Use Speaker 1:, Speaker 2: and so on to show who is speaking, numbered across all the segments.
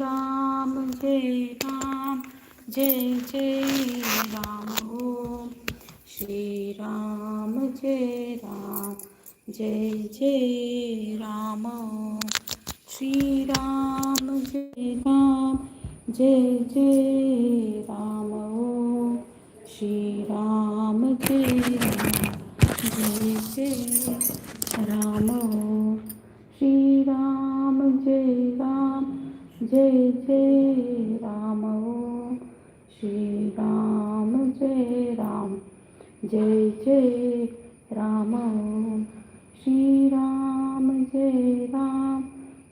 Speaker 1: राम जय राम जय जय राम ओम श्री राम जय राम जय जय राम श्री राम जय राम जय जय राम ओम श्री राम जय राम जय जय राम ओम श्री राम जय राम जय जय राम ओम श्री राम जय राम जय जय राम ओम श्री राम जय राम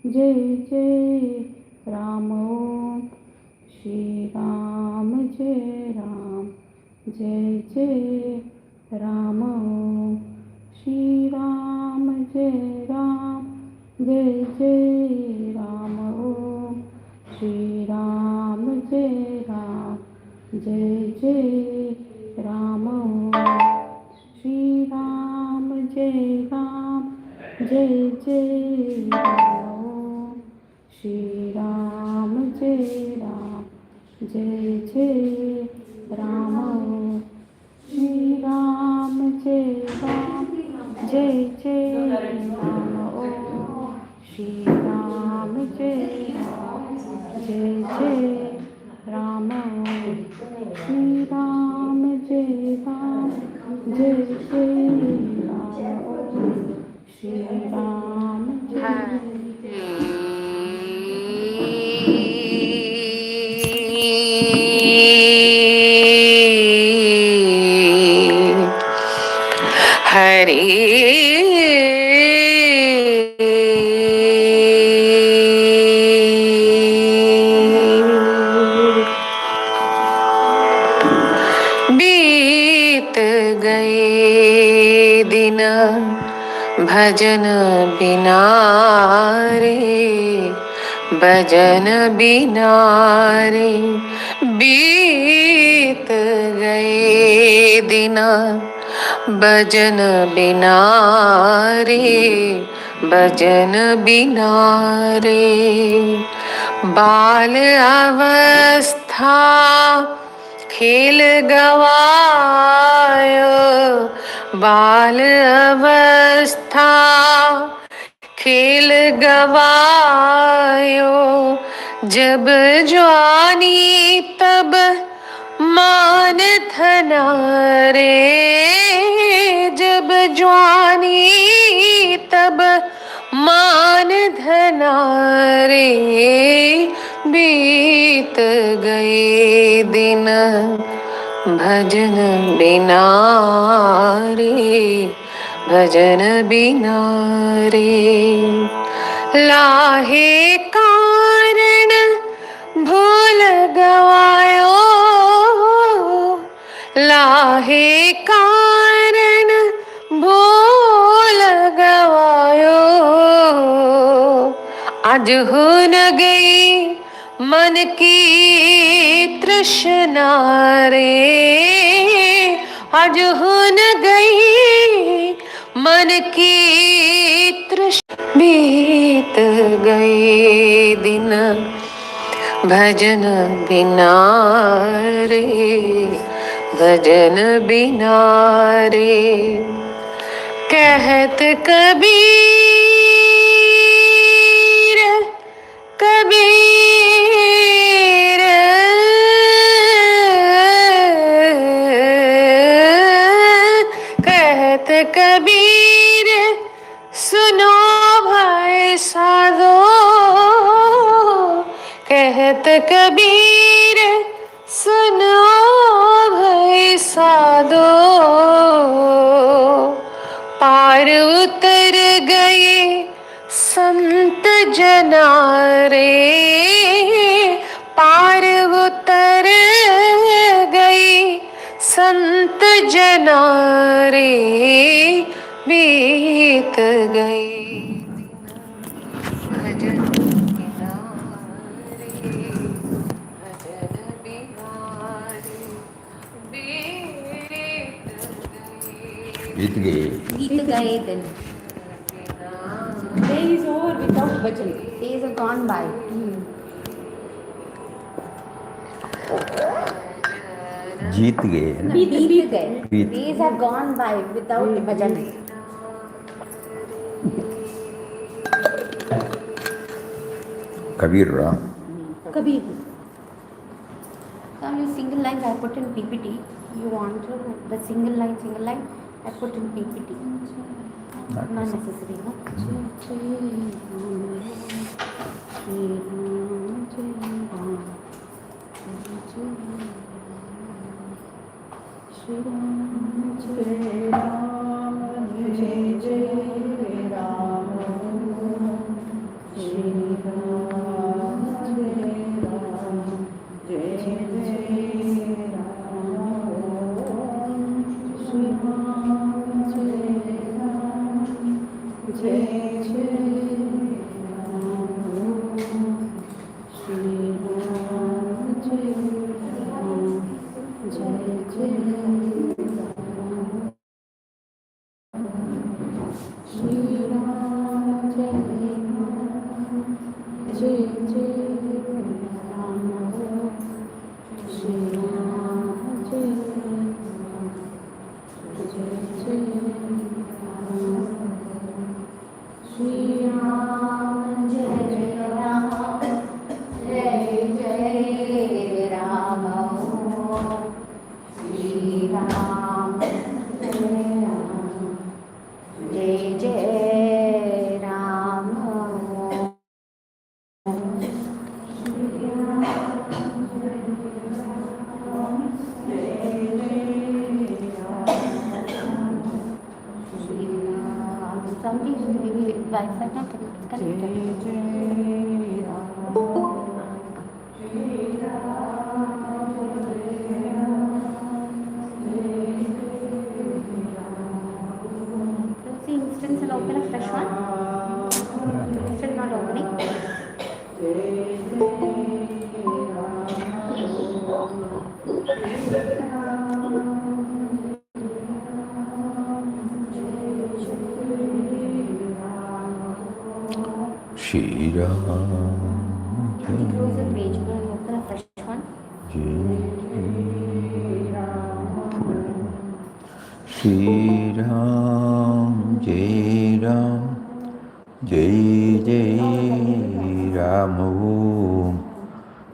Speaker 1: जय जय राम ओम श्री राम जय राम जय जय राम ओम श्री राम जय राम जय जय राम ओम श्री राम जय राम जय जय राम ओम श्री राम जय राम जय जय राम ओम श्री राम जय राम जय जय राम ओम श्री राम जय राम जय जय राम ओम श्री राम जय राम जय जय राम ओम श्री राम जय राम जय जय राम ओम श्री राम
Speaker 2: हरे बीत गए दिन भजन बिना रे भजन बिना रे बीत गए दिन भजन बिना रे भजन बिना रे बाल अवस्था खेल गवायो बाल अवस्था खेल गवायो जब जवानी तब मान थना रे जब जवानी तब मान धना रे बीत गए दिन भजन बिना रे भजन बिना रे लाहे कारण भूल गवायो लाहे कारण भूल गवायो आज हो न गई मन की तृष्णा रे आज हो न गई मन की तृष्णा बीत गए दिन भजन बिना रे भजन बिना रे कहत कबीर कबीर कहत कबीर सुनो भाई साधो कहत कबीर सुनो भाई साधो पार उतर गए संत जना रे पार उतर गई संत जना रे बीत गई भजन बिना रे भजन बिना रे
Speaker 3: बीत गए
Speaker 1: दिन days over without bhajan days have gone by
Speaker 3: जीत गए है ना,
Speaker 1: बीत गए.
Speaker 3: बीत
Speaker 1: Days have gone by without bhajan.
Speaker 3: Kabir Ram.
Speaker 1: Kabir. Some you single lines I put in PPT. You want to the single line I put in PPT. Not necessary, no? Instance and open a fresh one. Still not opening.
Speaker 3: Shri Ram.
Speaker 1: Close the page and open a fresh one.
Speaker 3: Shri Ram, Jai Ram, Jai Jai Ram Om.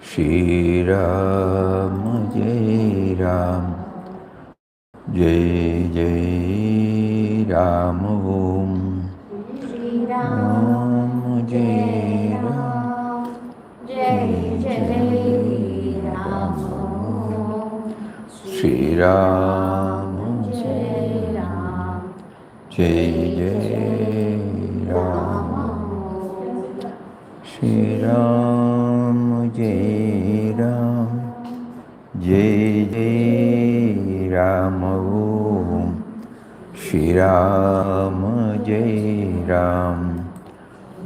Speaker 3: Shri Ram, Jai Ram, Jai Jai Ram Om.
Speaker 1: Shri
Speaker 3: Ram, Jai Ram,
Speaker 1: Jai Jai Ram.
Speaker 3: Shri Ram, Jai
Speaker 1: Ram.
Speaker 3: Jai Jai Ram. Shri Ram, Jai Ram, Jai Jai Ram Om. Shri Ram, Jai Ram,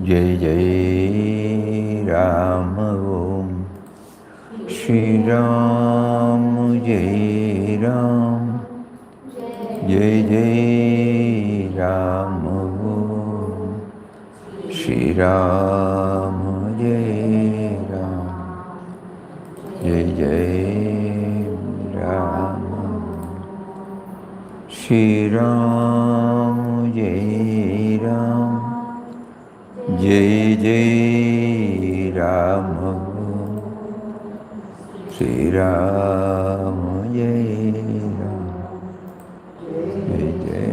Speaker 3: Jai Jai Ram Om. Shri Ram, Jai Ram, Jai Jai Ram Om. Shri Ram, Jai Ram, Jai Jai Ram. Shri Ram, Jai Ram, Jai Jai Ram. Shri Ram, Jai Ram, Jai Jai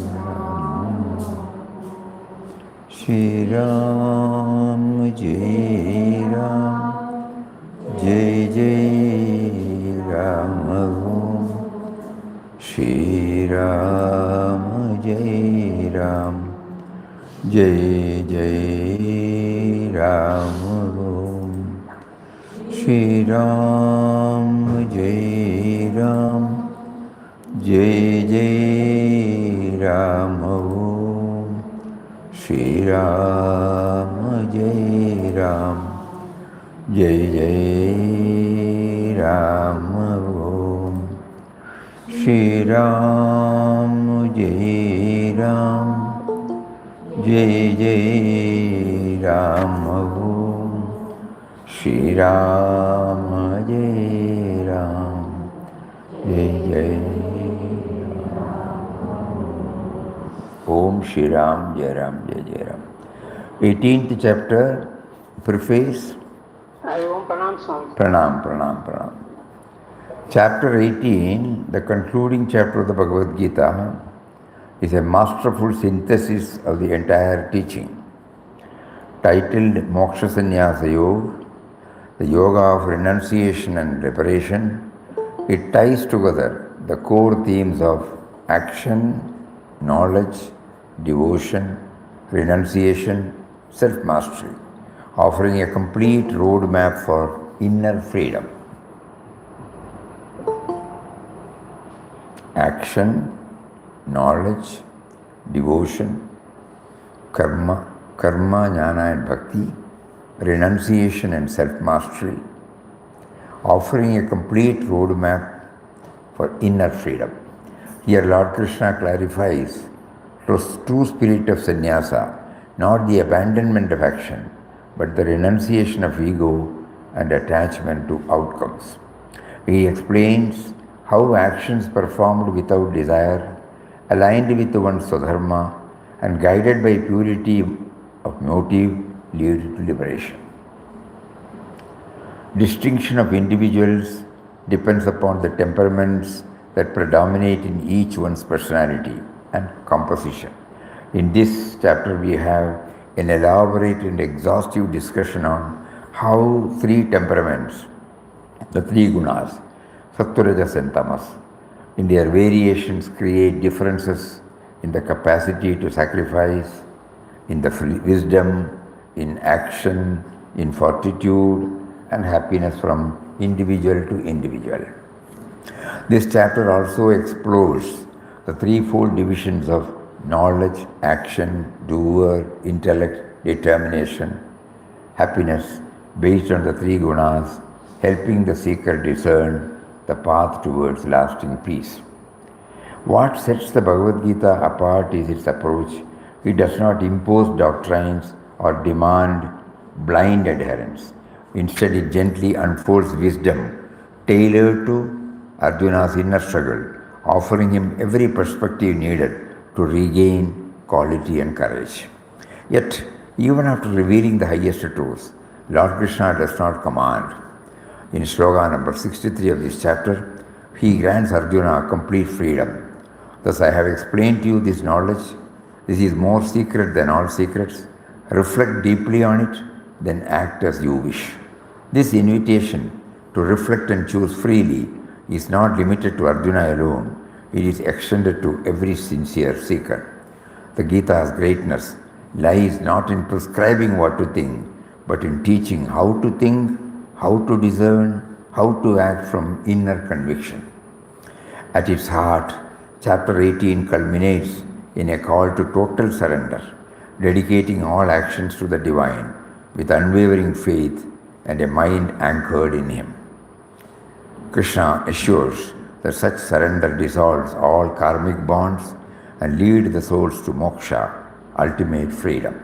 Speaker 3: Ram. Shri Ram, Jai Ram, Jai Jai Ram. Shri Ram, Jai Ram, Jai Jai Ram. Shri Ram, Jai Ram, Jai Jai Ram. Shri Ram, Jai Ram, Jai Jai Ram. Shri Ram, Jai Ram, Jai Jai Ram. Shri Ram, Jai Ram, Jai Jai Om Shri Ram Jai Ram Jai Jai Ram. 18th chapter, preface. Pranam, Pranam, Pranam. Chapter 18, the concluding chapter of the Bhagavad Gita, is a masterful synthesis of the entire teaching. Titled Moksha Sannyasa Yoga, the yoga of renunciation and liberation, it ties together the core themes of action, knowledge, devotion, renunciation, self-mastery, offering a complete roadmap for inner freedom. Action, knowledge, devotion, karma, jnana and bhakti, renunciation and self-mastery, offering a complete roadmap for inner freedom. Here Lord Krishna clarifies the true spirit of sannyasa, not the abandonment of action, but the renunciation of ego and attachment to outcomes. He explains how actions performed without desire, aligned with one's swadharma, and guided by purity of motive lead to liberation. Distinction of individuals depends upon the temperaments that predominate in each one's personality and composition. In this chapter, we have an elaborate and exhaustive discussion on how three temperaments, the three gunas, Sattva, Rajas and Tamas, in their variations create differences in the capacity to sacrifice, in the wisdom, in action, in fortitude, and happiness from individual to individual. This chapter also explores the threefold divisions of knowledge, action, doer, intellect, determination, happiness based on the three gunas, helping the seeker discern the path towards lasting peace. What sets the Bhagavad Gita apart is its approach. It does not impose doctrines or demand blind adherence. Instead, it gently unfolds wisdom tailored to Arjuna's inner struggle, offering him every perspective needed to regain quality and courage. Yet, even after revealing the highest truths, Lord Krishna does not command. In sloka number 63 of this chapter, he grants Arjuna complete freedom. Thus, I have explained to you this knowledge. This is more secret than all secrets. Reflect deeply on it, then act as you wish. This invitation to reflect and choose freely is not limited to Arjuna alone. It is extended to every sincere seeker. The Gita's greatness lies not in prescribing what to think, but in teaching how to think, how to discern, how to act from inner conviction. At its heart, chapter 18 culminates in a call to total surrender, dedicating all actions to the divine with unwavering faith and a mind anchored in him. Krishna assures that such surrender dissolves all karmic bonds and leads the souls to moksha, ultimate freedom.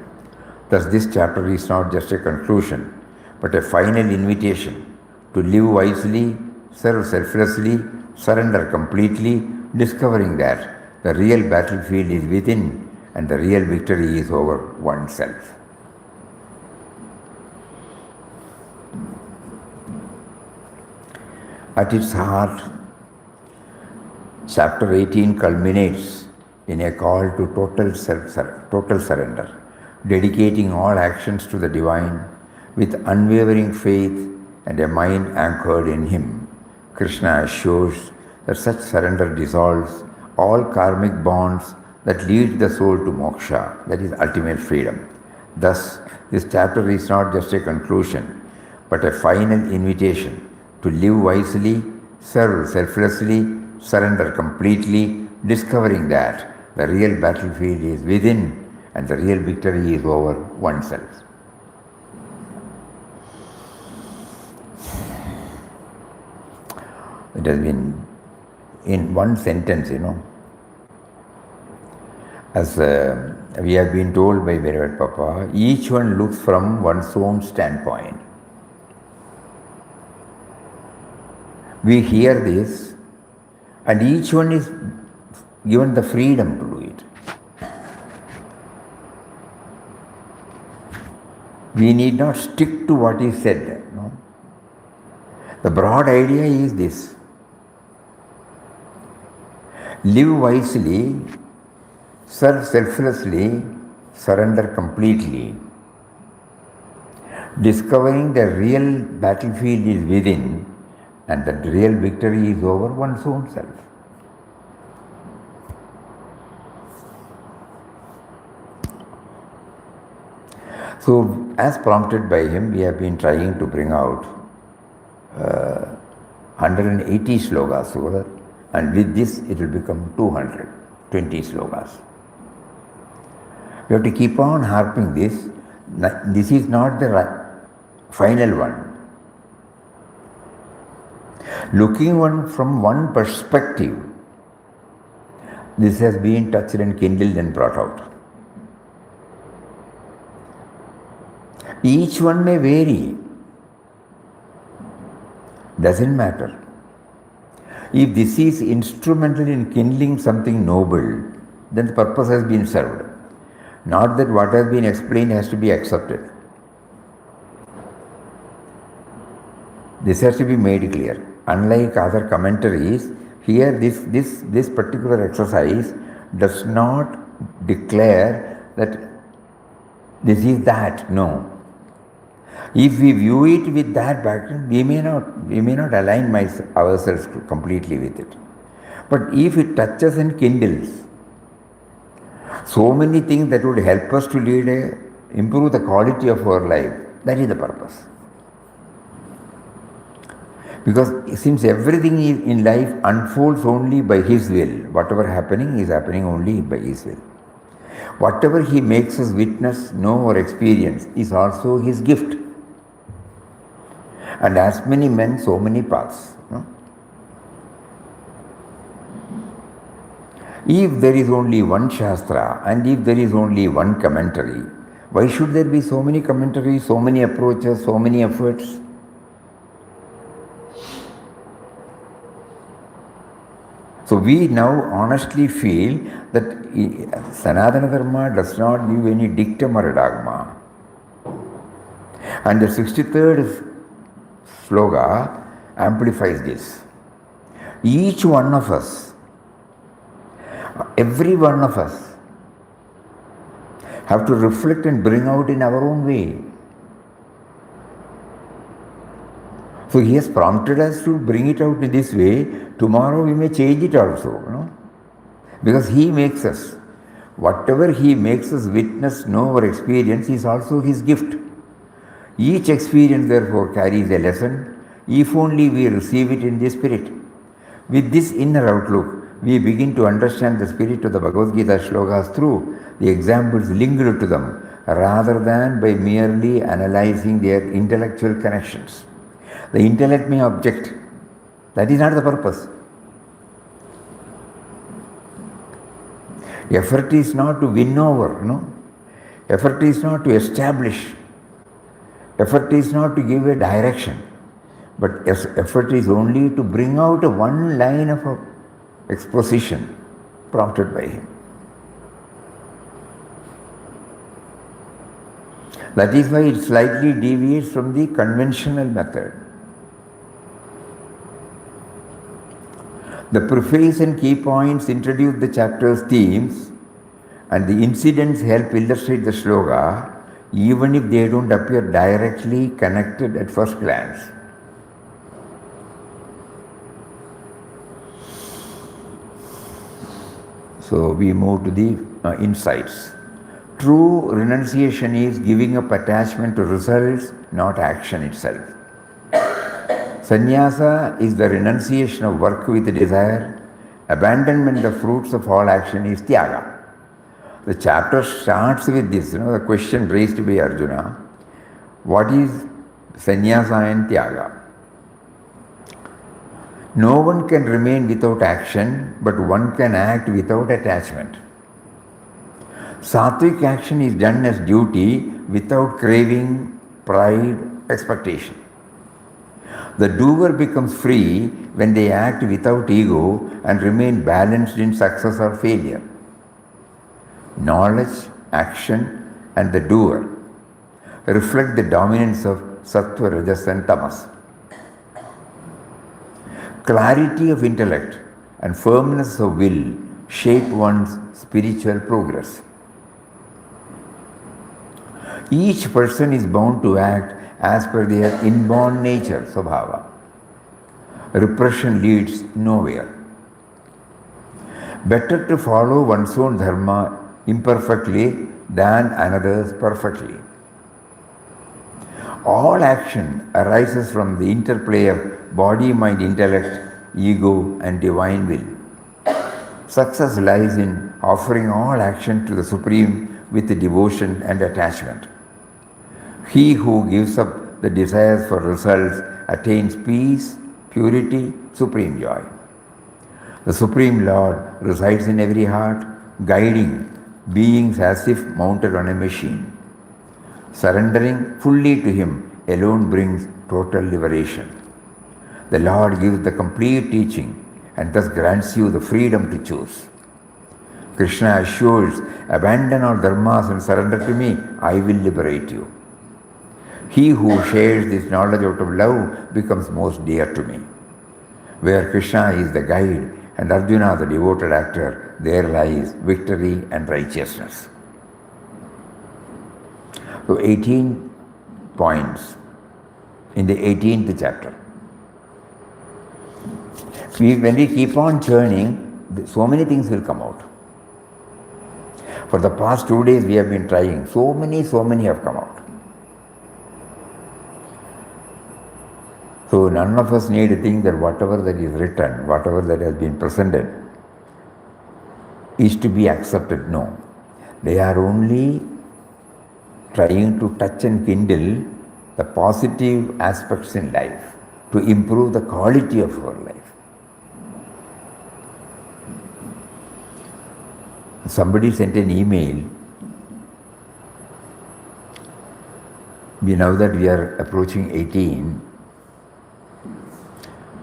Speaker 3: Thus, this chapter is not just a conclusion, but a final invitation to live wisely, serve selflessly, surrender completely, discovering that the real battlefield is within and the real victory is over oneself. At its heart, chapter 18 culminates in a call to total surrender, dedicating all actions to the divine with unwavering faith and a mind anchored in him. Krishna assures that such surrender dissolves all karmic bonds that lead the soul to moksha, that is ultimate freedom. Thus, this chapter is not just a conclusion, but a final invitation to live wisely, serve selflessly, surrender completely, discovering that the real battlefield is within and the real victory is over oneself. It has been in one sentence, as we have been told by Beloved Papa, each one looks from one's own standpoint. We hear this And each one is given the freedom to do it. We need not stick to what is said. No? The broad idea is this: live wisely, serve selflessly, surrender completely. Discovering the real battlefield is within, and that real victory is over one's own self. So, as prompted by him, we have been trying to bring out 180 slogas over, and with this it will become 220 slogas. We have to keep on harping this. This is not the final one. Looking from one perspective, this has been touched and kindled and brought out. Each one may vary. Doesn't matter. If this is instrumental in kindling something noble, then the purpose has been served. Not that what has been explained has to be accepted. This has to be made clear. Unlike other commentaries, here this particular exercise does not declare that this is that. No. If we view it with that background, we may not align ourselves completely with it. But if it touches and kindles so many things that would help us to improve the quality of our life, that is the purpose. Because since everything in life unfolds only by His will, whatever happening is happening only by His will. Whatever He makes us witness, know or experience is also His gift. And as many men, so many paths. No? If there is only one Shastra and if there is only one commentary, why should there be so many commentaries, so many approaches, so many efforts? So we now honestly feel that Sanatana Dharma does not give any dictum or a dogma. And the 63rd sloga amplifies this. Each one of us, every one of us, have to reflect and bring out in our own way. So He has prompted us to bring it out in this way. Tomorrow we may change it also, no? Because He makes us. Whatever He makes us witness, know or experience is also His gift. Each experience therefore carries a lesson, if only we receive it in the spirit. With this inner outlook, we begin to understand the spirit of the Bhagavad Gita slokas through the examples linked to them, rather than by merely analyzing their intellectual connections. The intellect may object. That is not the purpose. Effort is not to win over, no? Effort is not to establish. Effort is not to give a direction. But effort is only to bring out one line of exposition prompted by Him. That is why it slightly deviates from the conventional method. The preface and key points introduce the chapter's themes, and the incidents help illustrate the sloga, even if they don't appear directly connected at first glance. So we move to the insights. True renunciation is giving up attachment to results, not action itself. Sannyasa is the renunciation of work with desire. Abandonment of fruits of all action is tyaga. The chapter starts with this, the question raised by Arjuna. What is sannyasa and tyaga? No one can remain without action, but one can act without attachment. Sattvic action is done as duty without craving, pride, expectation. The doer becomes free when they act without ego and remain balanced in success or failure. Knowledge, action, and the doer reflect the dominance of sattva, rajas, and tamas. Clarity of intellect and firmness of will shape one's spiritual progress. Each person is bound to act as per their inborn nature, svabhava. Repression leads nowhere. Better to follow one's own dharma imperfectly than another's perfectly. All action arises from the interplay of body, mind, intellect, ego, and divine will. Success lies in offering all action to the Supreme with devotion and attachment. He who gives up the desires for results attains peace, purity, supreme joy. The Supreme Lord resides in every heart, guiding beings as if mounted on a machine. Surrendering fully to Him alone brings total liberation. The Lord gives the complete teaching and thus grants you the freedom to choose. Krishna assures, abandon all dharmas and surrender to me, I will liberate you. He who shares this knowledge out of love becomes most dear to me. Where Krishna is the guide and Arjuna the devoted actor, there lies victory and righteousness. So 18 points in the 18th chapter. When we keep on churning, so many things will come out. For the past 2 days we have been trying. So many have come out. So none of us need to think that whatever that is written, whatever that has been presented, is to be accepted. No. They are only trying to touch and kindle the positive aspects in life, to improve the quality of our life. Somebody sent an email. Now that we are approaching 18,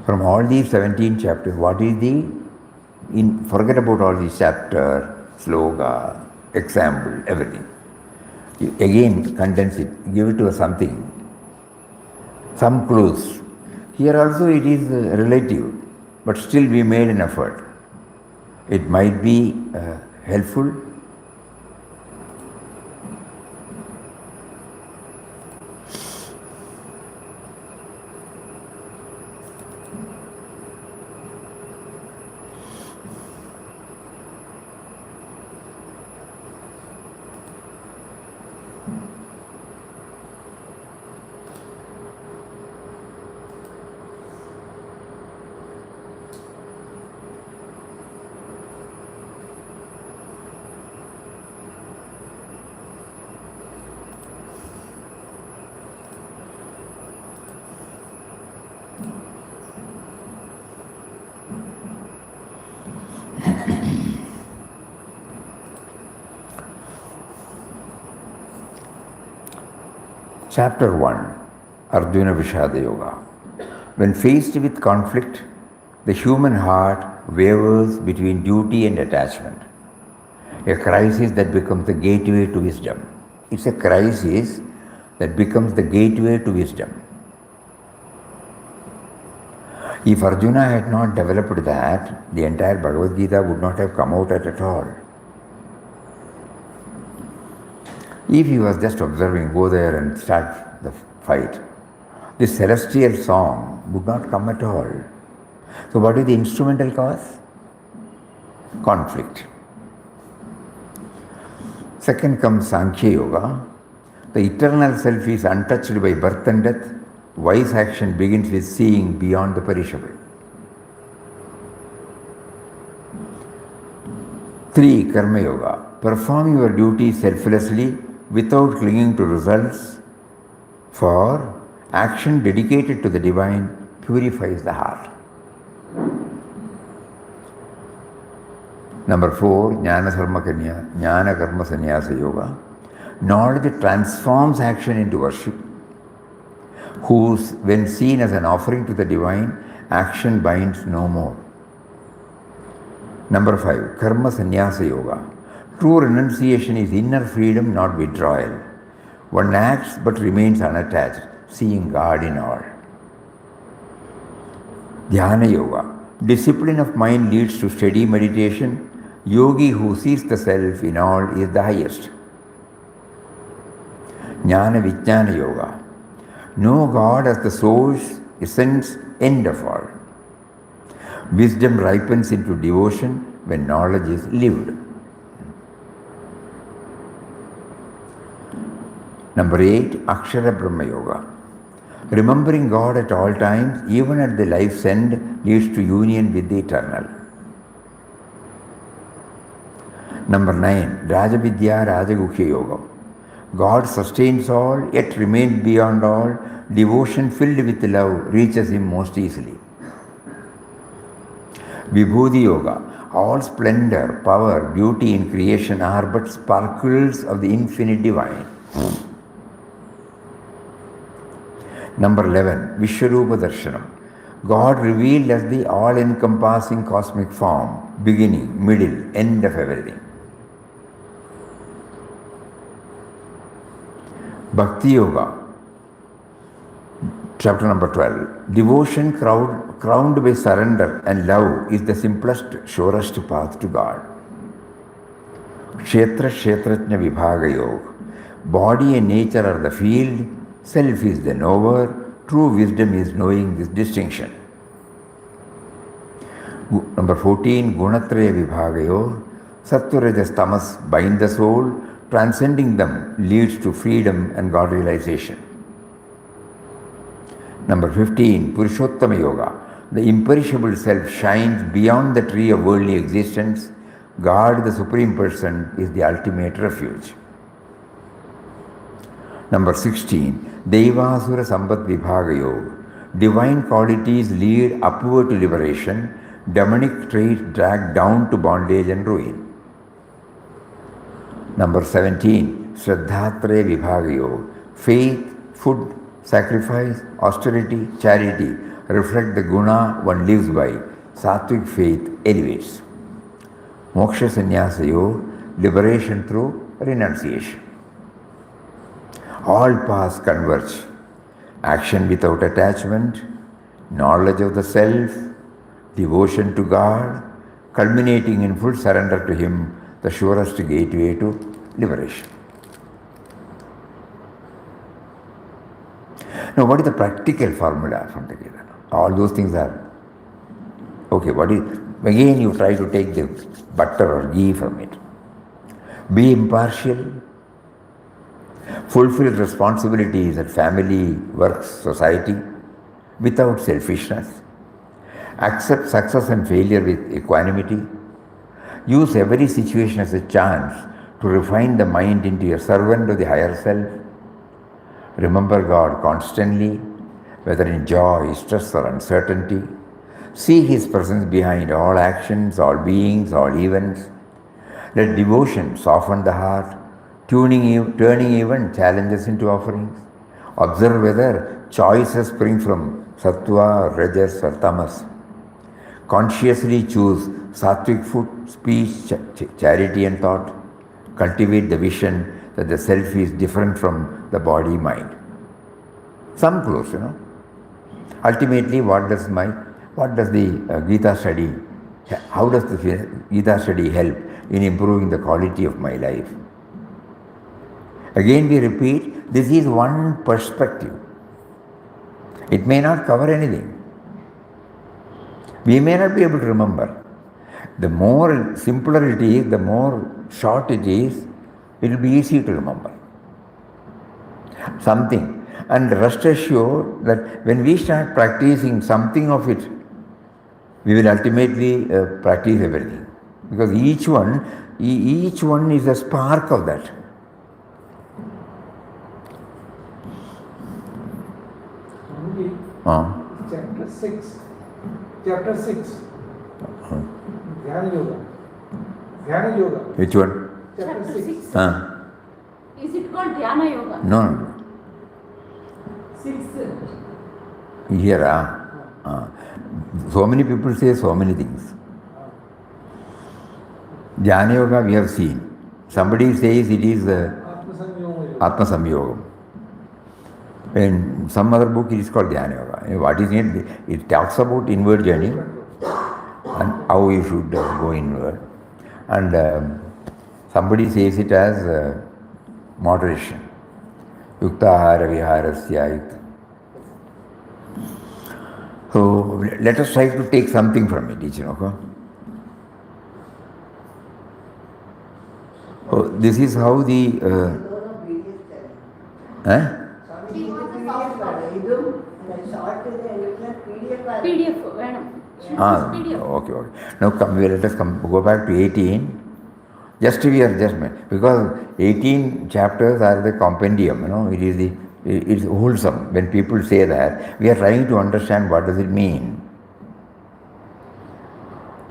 Speaker 3: from all these 17 chapters, what is forget about all these chapter, sloga, example, everything. You again condense it, give it to us something, some clues. Here also it is relative, but still we made an effort. It might be helpful. Chapter 1, Arjuna Vishada Yoga. When faced with conflict, the human heart wavers between duty and attachment. A crisis that becomes the gateway to wisdom. It's a crisis that becomes the gateway to wisdom. If Arjuna had not developed that, the entire Bhagavad Gita would not have come out at all. If he was just observing, go there and start the fight, this celestial song would not come at all. So what is the instrumental cause? Conflict. Second comes Sankhya Yoga. The eternal self is untouched by birth and death. Wise action begins with seeing beyond the perishable. 3. Karma Yoga. Perform your duty selflessly without clinging to results, for action dedicated to the divine purifies the heart. Number 4, Jnana Karma Sannyasa Yoga. Knowledge transforms action into worship. whose, when seen as an offering to the divine, action binds no more. Number 5, Karma Sannyasa Yoga. True renunciation is inner freedom, not withdrawal. One acts but remains unattached, seeing God in all. Dhyana Yoga. Discipline of mind leads to steady meditation. Yogi who sees the self in all is the highest. Jnana Vijnana Yoga. Know God as the source, essence, end of all. Wisdom ripens into devotion when knowledge is lived. Number 8, Akshara Brahma Yoga. Remembering God at all times, even at the life's end, leads to union with the eternal. Number 9, Rajavidya Rajaguhya Yoga. God sustains all, yet remains beyond all. Devotion filled with love reaches him most easily. Vibhuti Yoga. All splendor, power, beauty in creation are but sparkles of the infinite divine. Number 11, Vishwarupa Darshanam. God revealed as the all-encompassing cosmic form, beginning, middle, end of everything. Bhakti Yoga, chapter number 12. Devotion crowned by surrender and love is the simplest, surest path to God. Kshetra Kshetrajna Vibhaga Yoga. Body and nature are the field, self is the knower, true wisdom is knowing this distinction. Number 14, Gunatraya Vibhaga Yoga. Sattva Rajas Tamas bind the soul, transcending them leads to freedom and God realization. Number 15, Purushottama Yoga. The imperishable self shines beyond the tree of worldly existence. God, the Supreme Person, is the ultimate refuge. Number 16, Devasura Sampat Vibhaga Yoga. Divine qualities lead upward to liberation, demonic traits drag down to bondage and ruin. Number 17, Shraddhatraya Vibhaga Yoga. Faith, food, sacrifice, austerity, charity reflect the guna one lives by. Sattvic faith elevates. Moksha Sannyasa Yoga, liberation through renunciation. All paths converge. Action without attachment, knowledge of the self, devotion to God, culminating in full surrender to Him, the surest gateway to liberation. Now, what is the practical formula from the Gita? All those things are okay. Again, you try to take the butter or ghee from it. Be impartial. Fulfill responsibilities at family, work, society without selfishness. Accept success and failure with equanimity. Use every situation as a chance to refine the mind into a servant of the higher self. Remember God constantly, whether in joy, stress or uncertainty. See His presence behind all actions, all beings, all events. Let devotion soften the heart, turning even challenges into offerings. Observe whether choices spring from sattva, rajas or tamas. Consciously choose sattvic food, speech, charity and thought. Cultivate the vision that the self is different from the body mind. Some clues, Ultimately, what does the Gita study, how does the Gita study help in improving the quality of my life? Again we repeat, this is one perspective. It may not cover anything. We may not be able to remember. The more simpler it is, the more short it is, it will be easy to remember. Something. And rest assured that when we start practicing something of it, we will ultimately practice everything. Because each one is a spark of that.
Speaker 4: Chapter 6. Dhyana Yoga.
Speaker 3: Which one?
Speaker 4: Chapter 6.
Speaker 1: Is it called Dhyana Yoga?
Speaker 3: No.
Speaker 4: 6.
Speaker 3: Here, so many people say so many things. Jnana Yoga we have seen. Somebody says it is Atma Samyogam. In some other book it is called Jnana Yoga. What is it? It talks about inward journey and how you should go inward. And somebody says it as moderation. Yukta Ahara Viharasya Yukta. So let us try to take something from it, okay? So this is how the
Speaker 1: PDF വേണം.
Speaker 3: Okay. Now let us go back to 18. Because 18 chapters are the compendium, it's wholesome. When people say that, we are trying to understand what does it mean.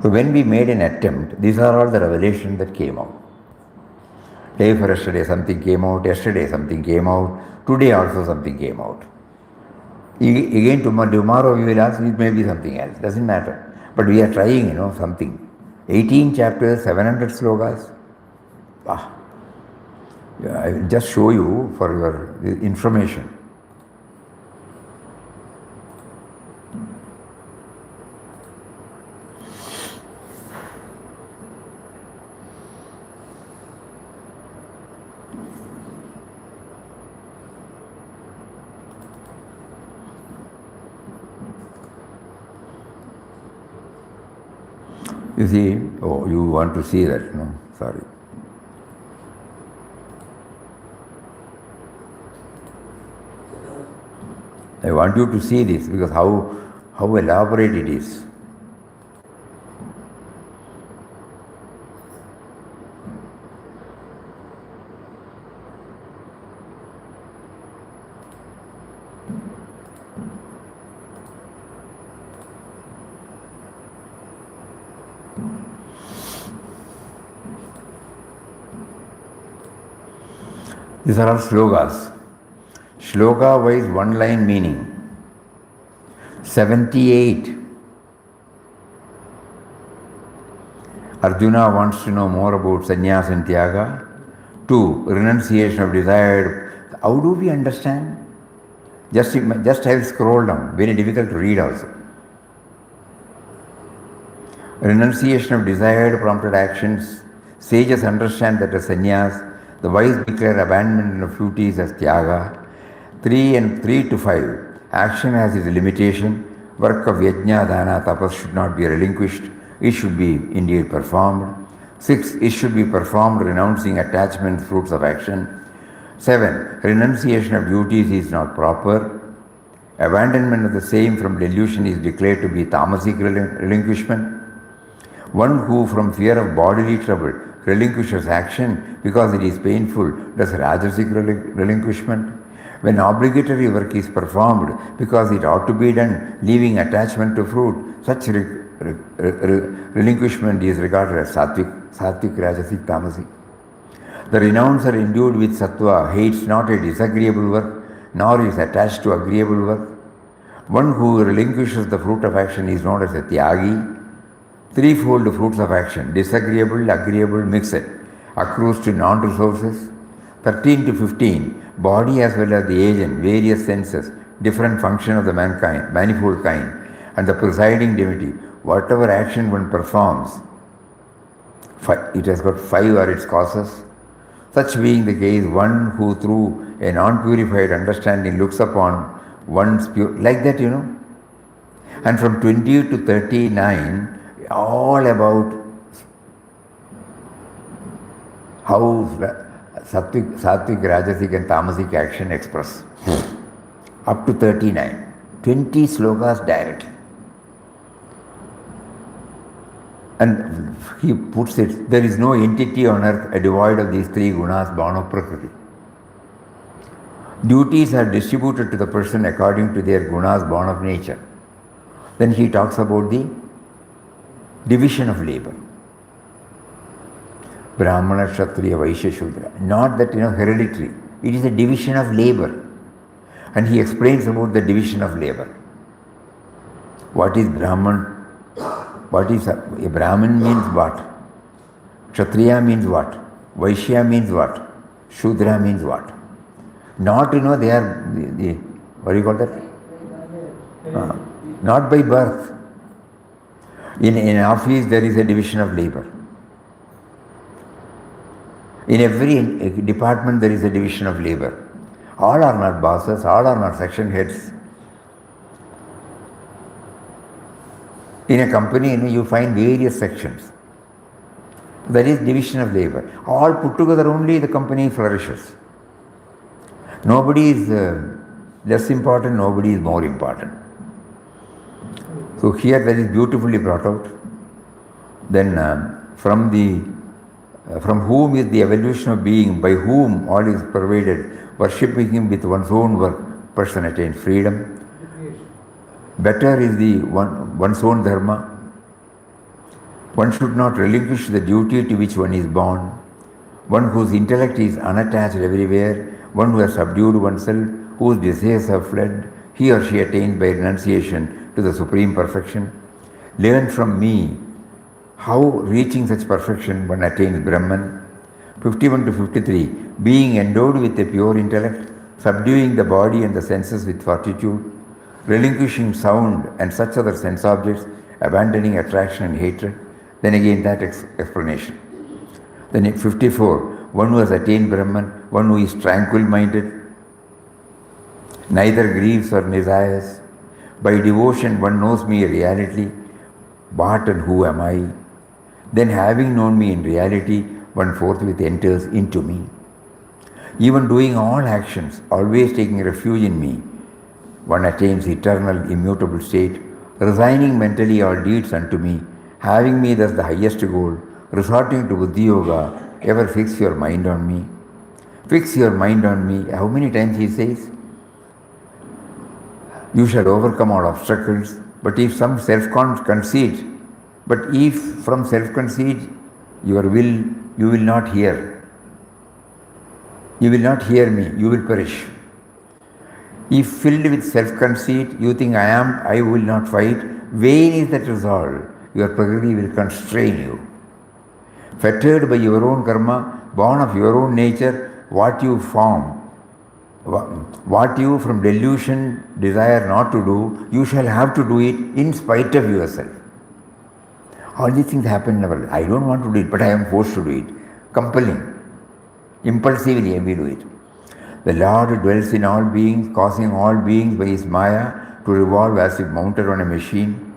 Speaker 3: So when we made an attempt, these are all the revelations that came out. Day for yesterday something came out, yesterday something came out, today also something came out. Again tomorrow we will ask, it may be something else, doesn't matter. But we are trying, something. 18 chapters, 700 slokas. I will just show you for your information. You see, you want to see that? No, sorry. I want you to see this because how elaborate it is. These are all slokas. Shloka wise one line meaning. 78. Arjuna wants to know more about sannyas and tyaga. 2. Renunciation of desired. How do we understand? Just have scroll down. Very difficult to read also. Renunciation of desired prompted actions. Sages understand that as sannyas, the wise declare abandonment of duties as tyaga. 3 to 5. Action has its limitation. Work of yajna, dana, tapas should not be relinquished. It should be indeed performed. 6. It should be performed renouncing attachment, fruits of action. 7. Renunciation of duties is not proper. Abandonment of the same from delusion is declared to be tamasic relinquishment. One who from fear of bodily trouble relinquishes action because it is painful does rajasic relinquishment. When obligatory work is performed because it ought to be done, leaving attachment to fruit, such relinquishment is regarded as sattvic, rajasic, tamasic. The renouncer endued with sattva hates not a disagreeable work, nor is attached to agreeable work. One who relinquishes the fruit of action is known as a tyagi. Threefold fruits of action, disagreeable, agreeable, mixed, accrues to non-resources. 13 to 15, body as well as the agent, various senses, different function of the mankind, manifold kind, and the presiding divinity. Whatever action one performs, it has got 5 are its causes. Such being the case, one who through a non-purified understanding looks upon one's pure, like that, And from 20 to 39, all about how sattvic, rajasic and tamasic action express. Up to 39. 20 slokas directly. And he puts it, there is no entity on earth devoid of these 3 gunas born of Prakriti. Duties are distributed to the person according to their gunas born of nature. Then he talks about the division of labor. Brahmana, Kshatriya, Vaishya, Shudra. Not that, hereditary. It is a division of labor. And he explains about the division of labor. What is Brahman? What is a Brahmin means what? Kshatriya means what? Vaishya means what? Shudra means what? Not, they are, what do you call that? Not by birth. In an office there is a division of labor. In every department there is a division of labor. All are not bosses, all are not section heads. In a company, you find various sections. There is division of labor. All put together only the company flourishes. Nobody is less important, nobody is more important. So here that is beautifully brought out. Then from whom is the evolution of being, by whom all is pervaded, worshipping him with one's own work, person attains freedom. Better is one's own dharma. One should not relinquish the duty to which one is born. One whose intellect is unattached everywhere, one who has subdued oneself, whose desires have fled, he or she attains by renunciation to the supreme perfection. Learn from me how, reaching such perfection, one attains Brahman. 51 to 53. Being endowed with a pure intellect, subduing the body and the senses with fortitude, relinquishing sound and such other sense objects, abandoning attraction and hatred. Then again that explanation. Then 54. One who has attained Brahman, one who is tranquil-minded, neither grieves or desires. By devotion one knows me in reality. What and who am I? Then having known me in reality, one forthwith enters into me. Even doing all actions, always taking refuge in me, one attains eternal, immutable state, resigning mentally all deeds unto me, having me thus the highest goal, resorting to Buddhi Yoga, ever fix your mind on me. Fix your mind on me. How many times he says? You shall overcome all obstacles, but if some self-conceit, but if from self-conceit your will, you will not hear. You will not hear me, you will perish. If filled with self-conceit, you think I will not fight, vain is that resolve. Your prakriti will constrain you. Fettered by your own karma, born of your own nature, what you form, what you from delusion desire not to do, you shall have to do it in spite of yourself. All these things happen never. I don't want to do it, but I am forced to do it. Compelling. Impulsively I will do it. The Lord dwells in all beings, causing all beings by his Maya to revolve as if mounted on a machine.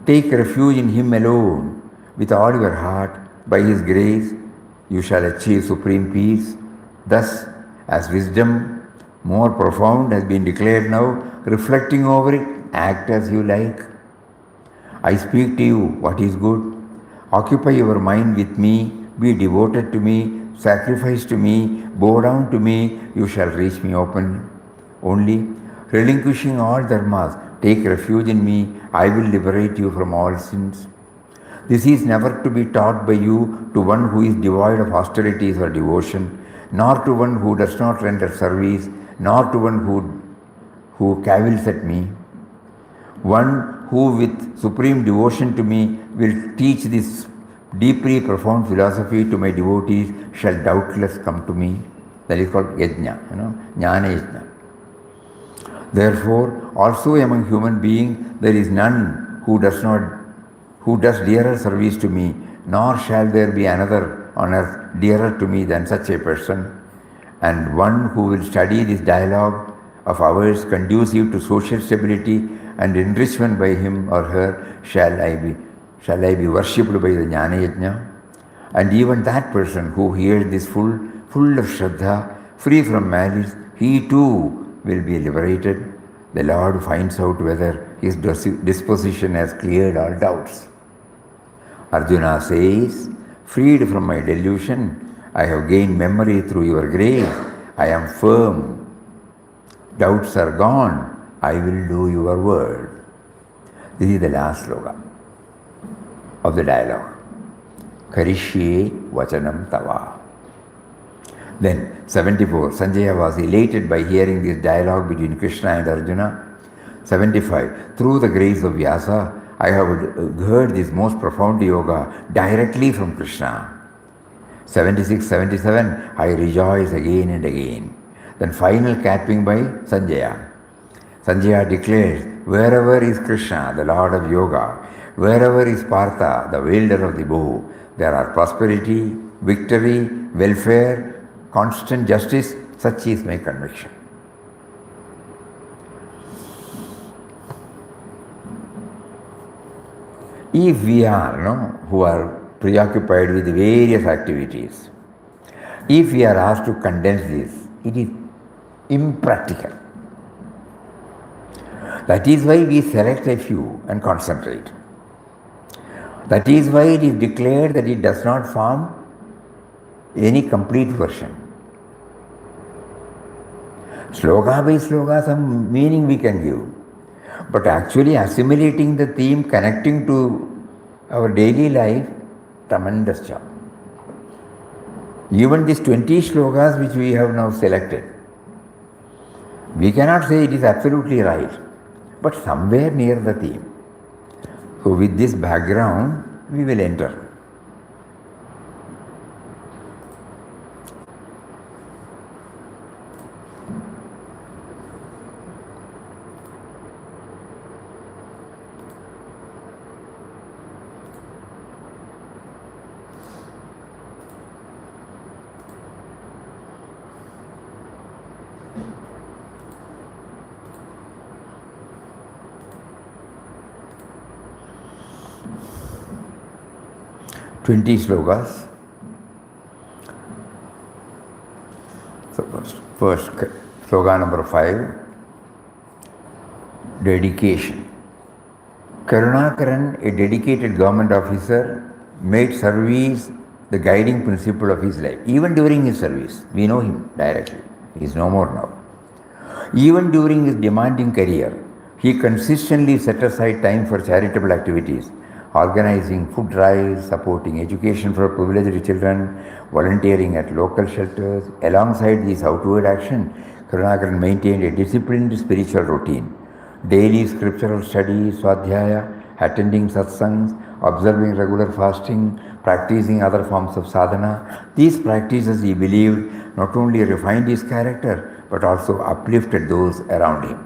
Speaker 3: Take refuge in him alone. With all your heart, by his grace, you shall achieve supreme peace. Thus, as wisdom more profound has been declared now, reflecting over it, act as you like. I speak to you what is good. Occupy your mind with me, be devoted to me, sacrifice to me, bow down to me, you shall reach me openly. Only relinquishing all dharmas, take refuge in me, I will liberate you from all sins. This is never to be taught by you to one who is devoid of austerities or devotion, nor to one who does not render service, nor to one who cavils at me. One who with supreme devotion to me will teach this deeply profound philosophy to my devotees shall doubtless come to me. That is called yajna, jnana yajna. Therefore, also among human beings there is none who does dearer service to me, nor shall there be another on earth dearer to me than such a person. And one who will study this dialogue of ours conducive to social stability and enrichment by him or her shall I be worshipped by the jnana yajna. And even that person who hears this full of shraddha, free from malice, he too will be liberated. The Lord finds out whether his disposition has cleared all doubts. Arjuna says, freed from my delusion, I have gained memory through your grace. I am firm. Doubts are gone. I will do your word. This is the last sloka of the dialogue. Karishye vachanam tava. Then 74. Sanjaya was elated by hearing this dialogue between Krishna and Arjuna. 75. Through the grace of Vyasa, I have heard this most profound yoga directly from Krishna. 76, 77. I rejoice again and again. Then final capping by Sanjaya. Sanjaya declares, wherever is Krishna, the Lord of Yoga, wherever is Partha, the wielder of the bow, there are prosperity, victory, welfare, constant justice. Such is my conviction. If we are, who are preoccupied with various activities, if we are asked to condense this, it is impractical. That is why we select a few and concentrate. That is why it is declared that it does not form any complete version. Sloka by sloka, some meaning we can give. But actually assimilating the theme, connecting to our daily life, tremendous job. Even these 20 shlokas which we have now selected, we cannot say it is absolutely right, but somewhere near the theme. So with this background, we will enter. Twenty slokas. So first sloka number 5, dedication. Karunakaran, a dedicated government officer, made service the guiding principle of his life. Even during his service, we know him directly. He is no more now. Even during his demanding career, he consistently set aside time for charitable activities, organizing food drives, supporting education for privileged children, volunteering at local shelters. Alongside this outward action, Karunakaran maintained a disciplined spiritual routine. Daily scriptural study, swadhyaya, attending satsangs, observing regular fasting, practicing other forms of sadhana. These practices, he believed, not only refined his character, but also uplifted those around him.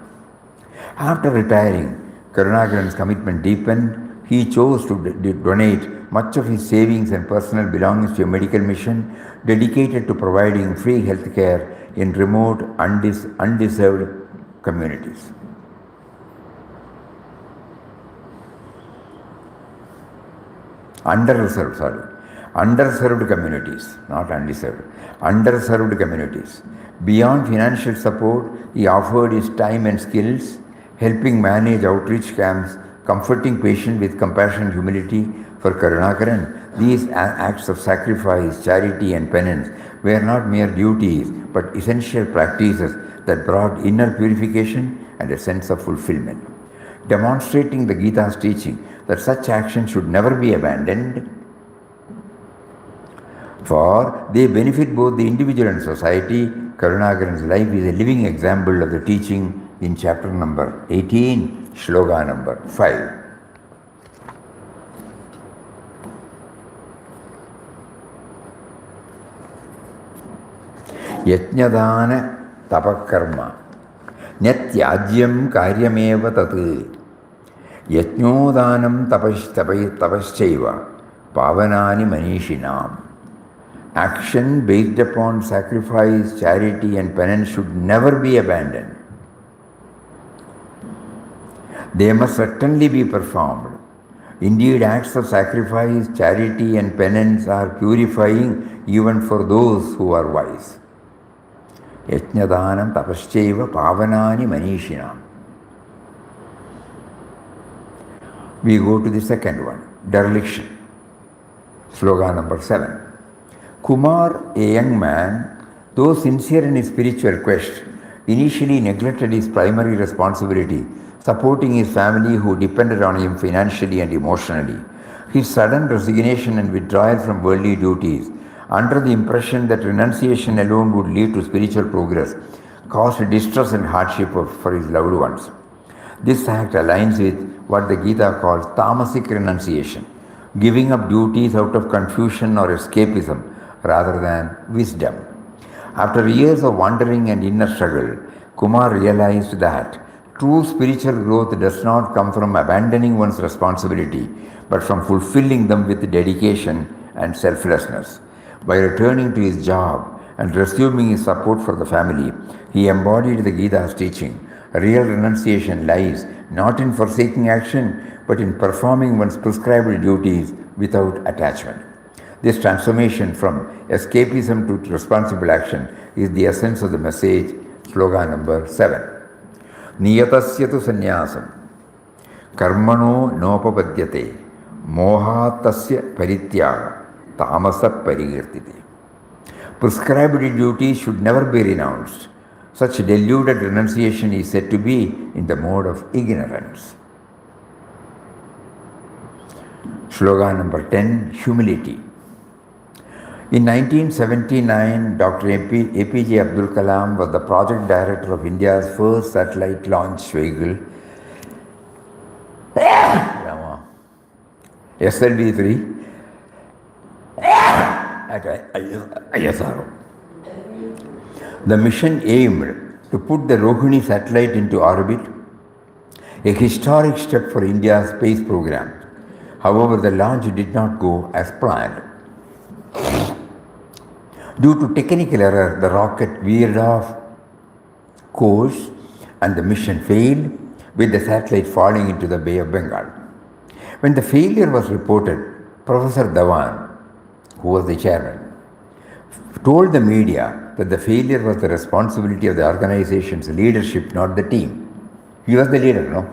Speaker 3: After retiring, Karunakaran's commitment deepened. He chose to donate much of his savings and personal belongings to a medical mission dedicated to providing free health care in remote, undeserved communities. Underserved communities, not undeserved, underserved communities. Beyond financial support, he offered his time and skills, helping manage outreach camps, comforting patients with compassion and humility. For Karunakaran, these acts of sacrifice, charity and penance were not mere duties, but essential practices that brought inner purification and a sense of fulfillment. Demonstrating the Gita's teaching that such actions should never be abandoned, for they benefit both the individual and society. Karunakaran's life is a living example of the teaching in chapter number 18, shloka number 5. Yajnadana tapakarma nyatyajyam karyameva tat yajnodanam tapaschaiva pavanani manishinam. Action based upon sacrifice, charity and penance should never be abandoned. They must certainly be performed. Indeed, acts of sacrifice, charity and penance are purifying even for those who are wise. Yajnadanam tapaschaiva pavanani manishinam. We go to the second one, dereliction. Slogan number 7. Kumar, a young man, though sincere in his spiritual quest, initially neglected his primary responsibility, supporting his family who depended on him financially and emotionally. His sudden resignation and withdrawal from worldly duties, under the impression that renunciation alone would lead to spiritual progress, caused distress and hardship for his loved ones. This act aligns with what the Gita calls tamasic renunciation, giving up duties out of confusion or escapism rather than wisdom. After years of wandering and inner struggle, Kumar realized that true spiritual growth does not come from abandoning one's responsibility, but from fulfilling them with dedication and selflessness. By returning to his job and resuming his support for the family, he embodied the Gita's teaching. Real renunciation lies not in forsaking action, but in performing one's prescribed duties without attachment. This transformation from escapism to responsible action is the essence of the message, slogan number 7. Niyatasya tu sannyasam, karmano nopapadyate, mohatasya parityaga, tamasa parigirtite. Prescribed duties should never be renounced. Such deluded renunciation is said to be in the mode of ignorance. Slogan number 10, humility. In 1979, Dr. APJ Abdul Kalam was the project director of India's first satellite launch vehicle, SLV-3, at ISRO. The mission aimed to put the Rohini satellite into orbit, a historic step for India's space program. However, the launch did not go as planned. Due to technical error, the rocket veered off course and the mission failed, with the satellite falling into the Bay of Bengal. When the failure was reported, Professor Dhawan, who was the chairman, told the media that the failure was the responsibility of the organization's leadership, not the team. He was the leader, no?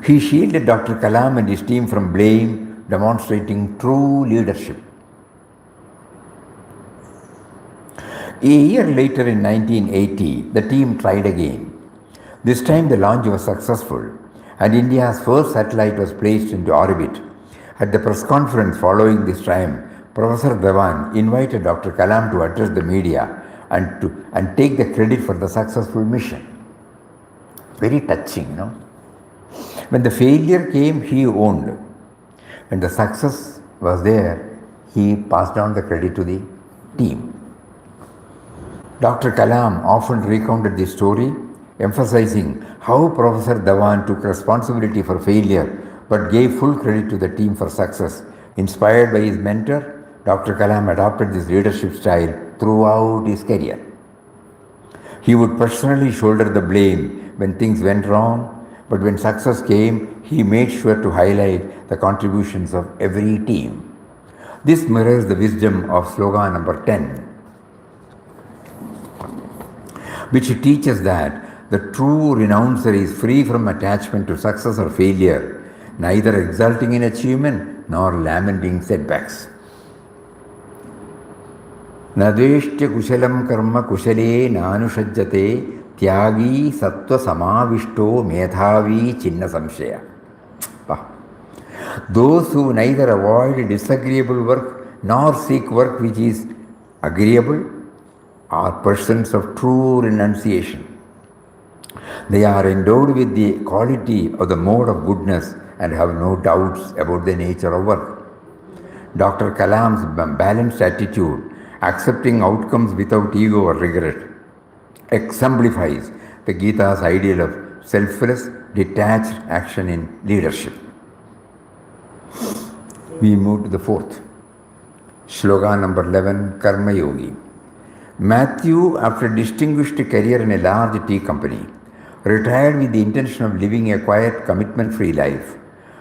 Speaker 3: He shielded Dr. Kalam and his team from blame, demonstrating true leadership. A year later, in 1980, the team tried again. This time the launch was successful and India's first satellite was placed into orbit. At the press conference following this triumph, Professor Dhawan invited Dr. Kalam to address the media and take the credit for the successful mission. Very touching, no? When the failure came, he owned. When the success was there, he passed on the credit to the team. Dr. Kalam often recounted this story, emphasizing how Professor Dhawan took responsibility for failure but gave full credit to the team for success. Inspired by his mentor, Dr. Kalam adopted this leadership style throughout his career. He would personally shoulder the blame when things went wrong, but when success came, he made sure to highlight the contributions of every team. This mirrors the wisdom of slogan number 10, which teaches that the true renouncer is free from attachment to success or failure, neither exulting in achievement nor lamenting setbacks. Nadveshtya kushalam karma kushale nanushajjate tyagi sattva samavishto medhavi chinna samshaya. Those who neither avoid disagreeable work nor seek work which is agreeable are persons of true renunciation. They are endowed with the quality of the mode of goodness and have no doubts about the nature of work. Dr. Kalam's balanced attitude, accepting outcomes without ego or regret, exemplifies the Gita's ideal of selfless, detached action in leadership. We move to the fourth. Slogan number 11, Karma Yogi. Matthew, after a distinguished career in a large tea company, retired with the intention of living a quiet, commitment-free life.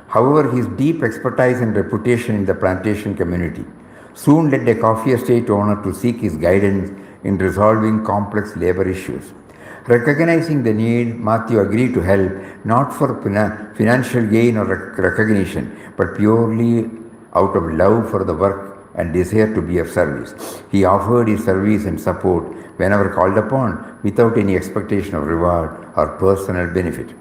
Speaker 3: However, his deep expertise and reputation in the plantation community soon led a coffee estate owner to seek his guidance in resolving complex labor issues. Recognizing the need, Matthew agreed to help, not for financial gain or recognition, but purely out of love for the work and desire to be of service. He offered his service and support whenever called upon, without any expectation of reward or personal benefit.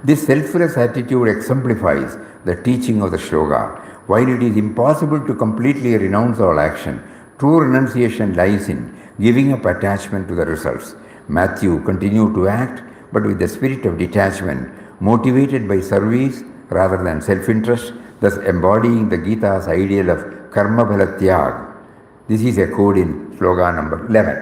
Speaker 3: This selfless attitude exemplifies the teaching of the Shloka. While it is impossible to completely renounce all action, true renunciation lies in giving up attachment to the results. Matthew continued to act but with the spirit of detachment, motivated by service rather than self-interest, thus embodying the Gita's ideal of karma bhala tyag. This is echoed in slogan number 11.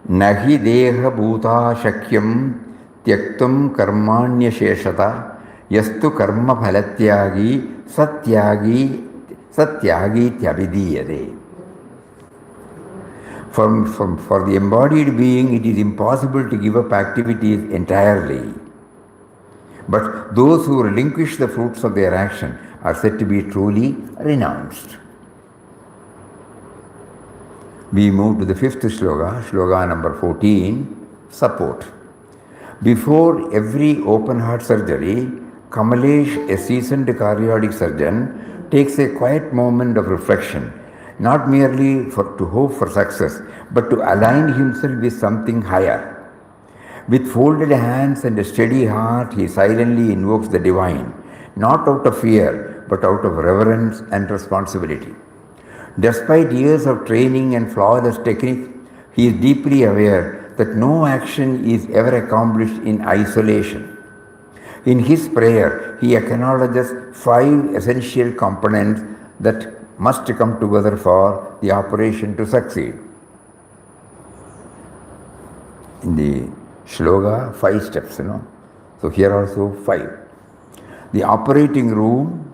Speaker 3: Nahi deha bhuta shakyam tyaktum karmanya sheshata yastu karma phalatyagi satyagi tyabhidiyade. For the embodied being, it is impossible to give up activities entirely. But those who relinquish the fruits of their action are said to be truly renounced. We move to the fifth shloka, shloka number 14, support. Before every open heart surgery, Kamalesh, a seasoned cardiac surgeon, takes a quiet moment of reflection, not merely to hope for success, but to align himself with something higher. With folded hands and a steady heart, he silently invokes the divine, not out of fear, but out of reverence and responsibility. Despite years of training and flawless technique, he is deeply aware that no action is ever accomplished in isolation. In his prayer, he acknowledges 5 essential components that must come together for the operation to succeed. In the shloka, 5 steps, So here also 5. The operating room,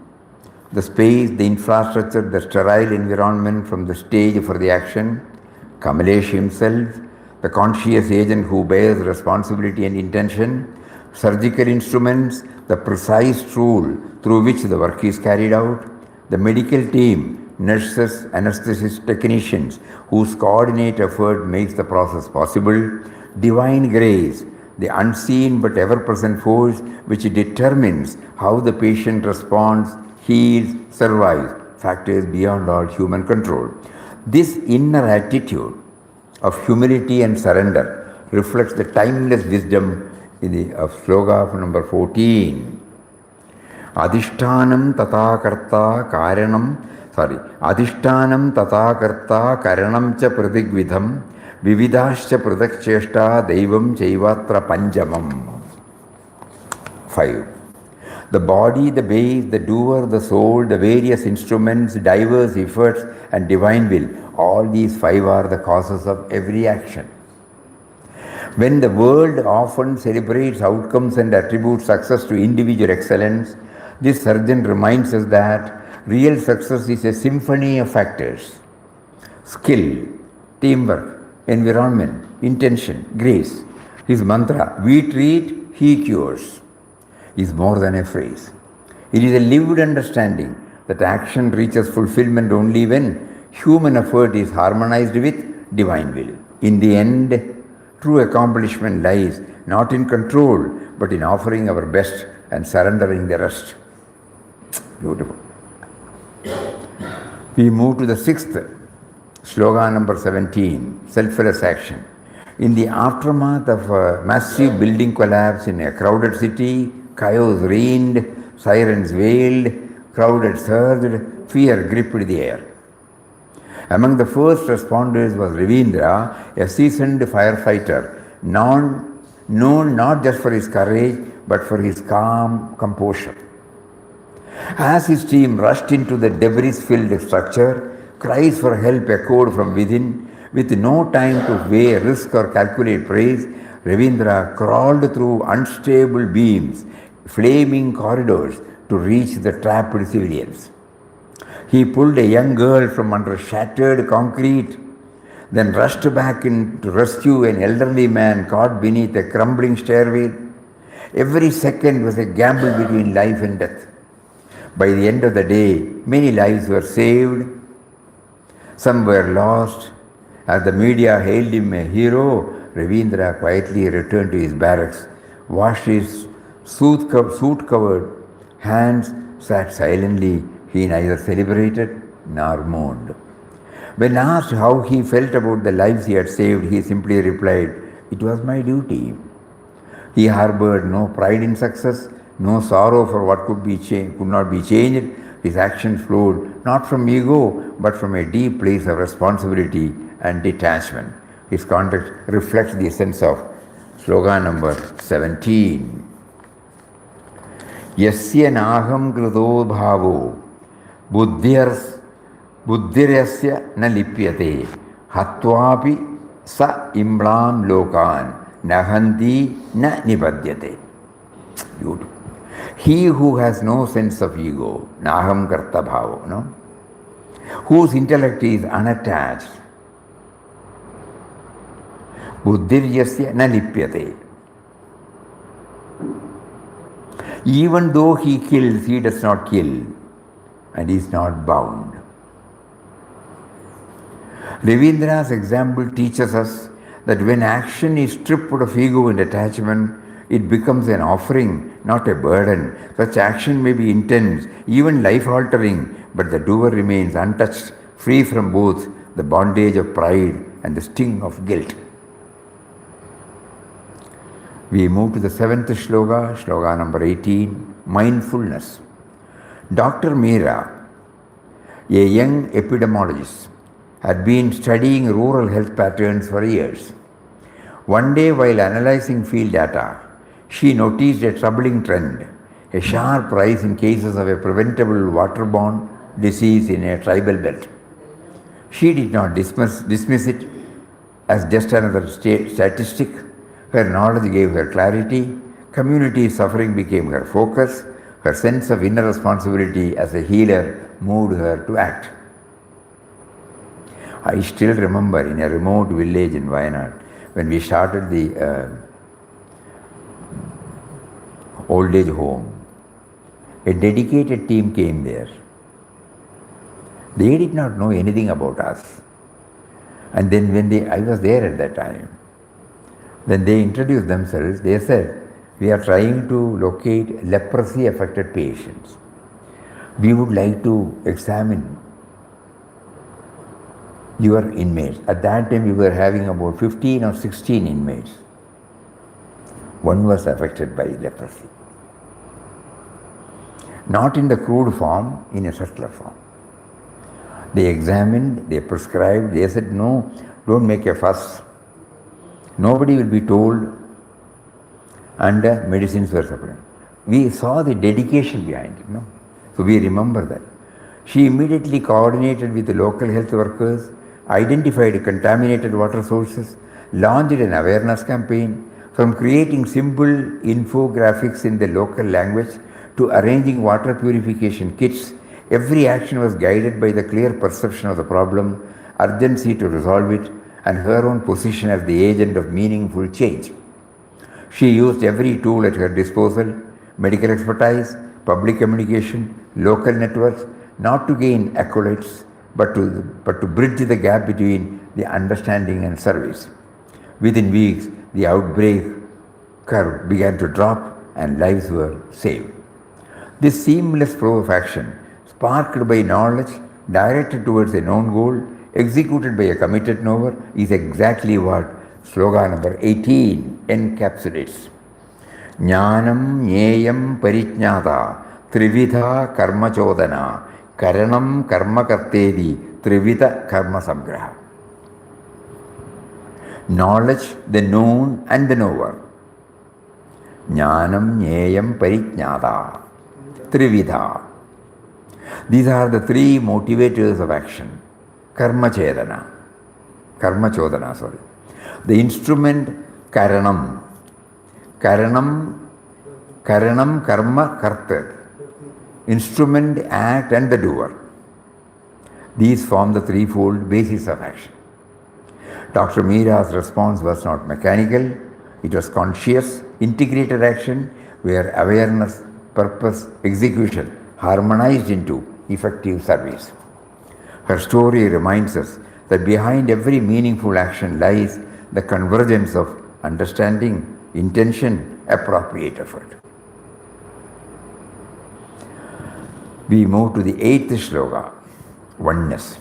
Speaker 3: the space, the infrastructure, the sterile environment from the stage for the action, Kamalesh himself, the conscious agent who bears responsibility and intention, surgical instruments, the precise tool through which the work is carried out, the medical team, nurses, anesthesists, technicians, whose coordinate effort makes the process possible, divine grace, the unseen but ever-present force which determines how the patient responds, heals, survives, factors beyond all human control. This inner attitude of humility and surrender reflects the timeless wisdom of sloka number 14. Adhishtanam tata karta karanam cha pratigvidham vividascha pradakcheshta daivam chaivatra panjamam. 5. The body, the base, the doer, the soul, the various instruments, diverse efforts and divine will, all these 5 are the causes of every action. When the world often celebrates outcomes and attributes success to individual excellence, this surgeon reminds us that real success is a symphony of factors: skill, teamwork, environment, intention, grace. His mantra, we treat, he cures, is more than a phrase. It is a lived understanding that action reaches fulfillment only when human effort is harmonized with divine will. In the end, true accomplishment lies not in control, but in offering our best and surrendering the rest. Beautiful. We move to the 6th, slogan number 17, selfless action. In the aftermath of a massive building collapse in a crowded city, chaos reigned, sirens wailed, crowd surged, fear gripped the air. Among the first responders was Ravindra, a seasoned firefighter, known not just for his courage, but for his calm composure. As his team rushed into the debris-filled structure, cries for help echoed from within. With no time to weigh risk or calculate praise, Ravindra crawled through unstable beams, flaming corridors to reach the trapped civilians. He pulled a young girl from under shattered concrete, then rushed back in to rescue an elderly man caught beneath a crumbling stairway. Every second was a gamble between life and death. By the end of the day, many lives were saved, some were lost. As the media hailed him a hero, Ravindra quietly returned to his barracks, washed his soot-covered hands, sat silently. He neither celebrated nor mourned. When asked how he felt about the lives he had saved, he simply replied, "It was my duty." He harbored no pride in success, no sorrow for what could not be changed. His actions flowed not from ego, but from a deep place of responsibility and detachment. His conduct reflects the essence of Sloka number 17. Yasya naham krito bhavo buddhiryasya na lipyate hatvapi sa imlam lokan nahanti na nipadyate. Beautiful. He who has no sense of ego, naham karta bhavo, no? Whose intellect is unattached, buddhiryasya na lipyate. Even though he kills, he does not kill and is not bound. Ravindra's example teaches us that when action is stripped of ego and attachment, it becomes an offering, not a burden. Such action may be intense, even life-altering, but the doer remains untouched, free from both the bondage of pride and the sting of guilt. We move to the 7th shloka, shloka number 18, mindfulness. Dr. Meera, a young epidemiologist, had been studying rural health patterns for years. One day, while analyzing field data, she noticed a troubling trend, a sharp rise in cases of a preventable waterborne disease in a tribal belt. She did not dismiss it as just another statistic. Her knowledge gave her clarity, community suffering became her focus, her sense of inner responsibility as a healer moved her to act. I still remember in a remote village in Wayanad, when we started the old age home, a dedicated team came there. They did not know anything about us. And then I was there at that time. When they introduced themselves, they said, we are trying to locate leprosy affected patients. We would like to examine your inmates. At that time we were having about 15 or 16 inmates. One was affected by leprosy. Not in the crude form, in a subtler form. They examined, they prescribed, they said, no, don't make a fuss. Nobody will be told, and medicines were supplied. We saw the dedication behind it, no? So we remember that. She immediately coordinated with the local health workers, identified contaminated water sources, launched an awareness campaign, from creating simple infographics in the local language to arranging water purification kits. Every action was guided by the clear perception of the problem, urgency to resolve it, and her own position as the agent of meaningful change. She used every tool at her disposal, medical expertise, public communication, local networks, not to gain accolades, but to bridge the gap between the understanding and service. Within weeks, the outbreak curve began to drop and lives were saved. This seamless flow of action, sparked by knowledge, directed towards a known goal, executed by a committed knower, is exactly what sloka number 18 encapsulates. Jnanam Nyeyam Parijnata Trividha Karma Chodana Karanam Karma Kartedi Trividha Karma Samgraha. Knowledge, the known and the knower. Jnanam Nyeyam Parijnata Trividha. These are the three motivators of action. Karma Chodana. The instrument Karanam. Karanam Karma Karta. Instrument, act and the doer. These form the threefold basis of action. Dr. Meera's response was not mechanical, it was conscious, integrated action where awareness, purpose, execution harmonized into effective service. Her story reminds us that behind every meaningful action lies the convergence of understanding, intention, appropriate effort. We move to the 8th shloka, oneness.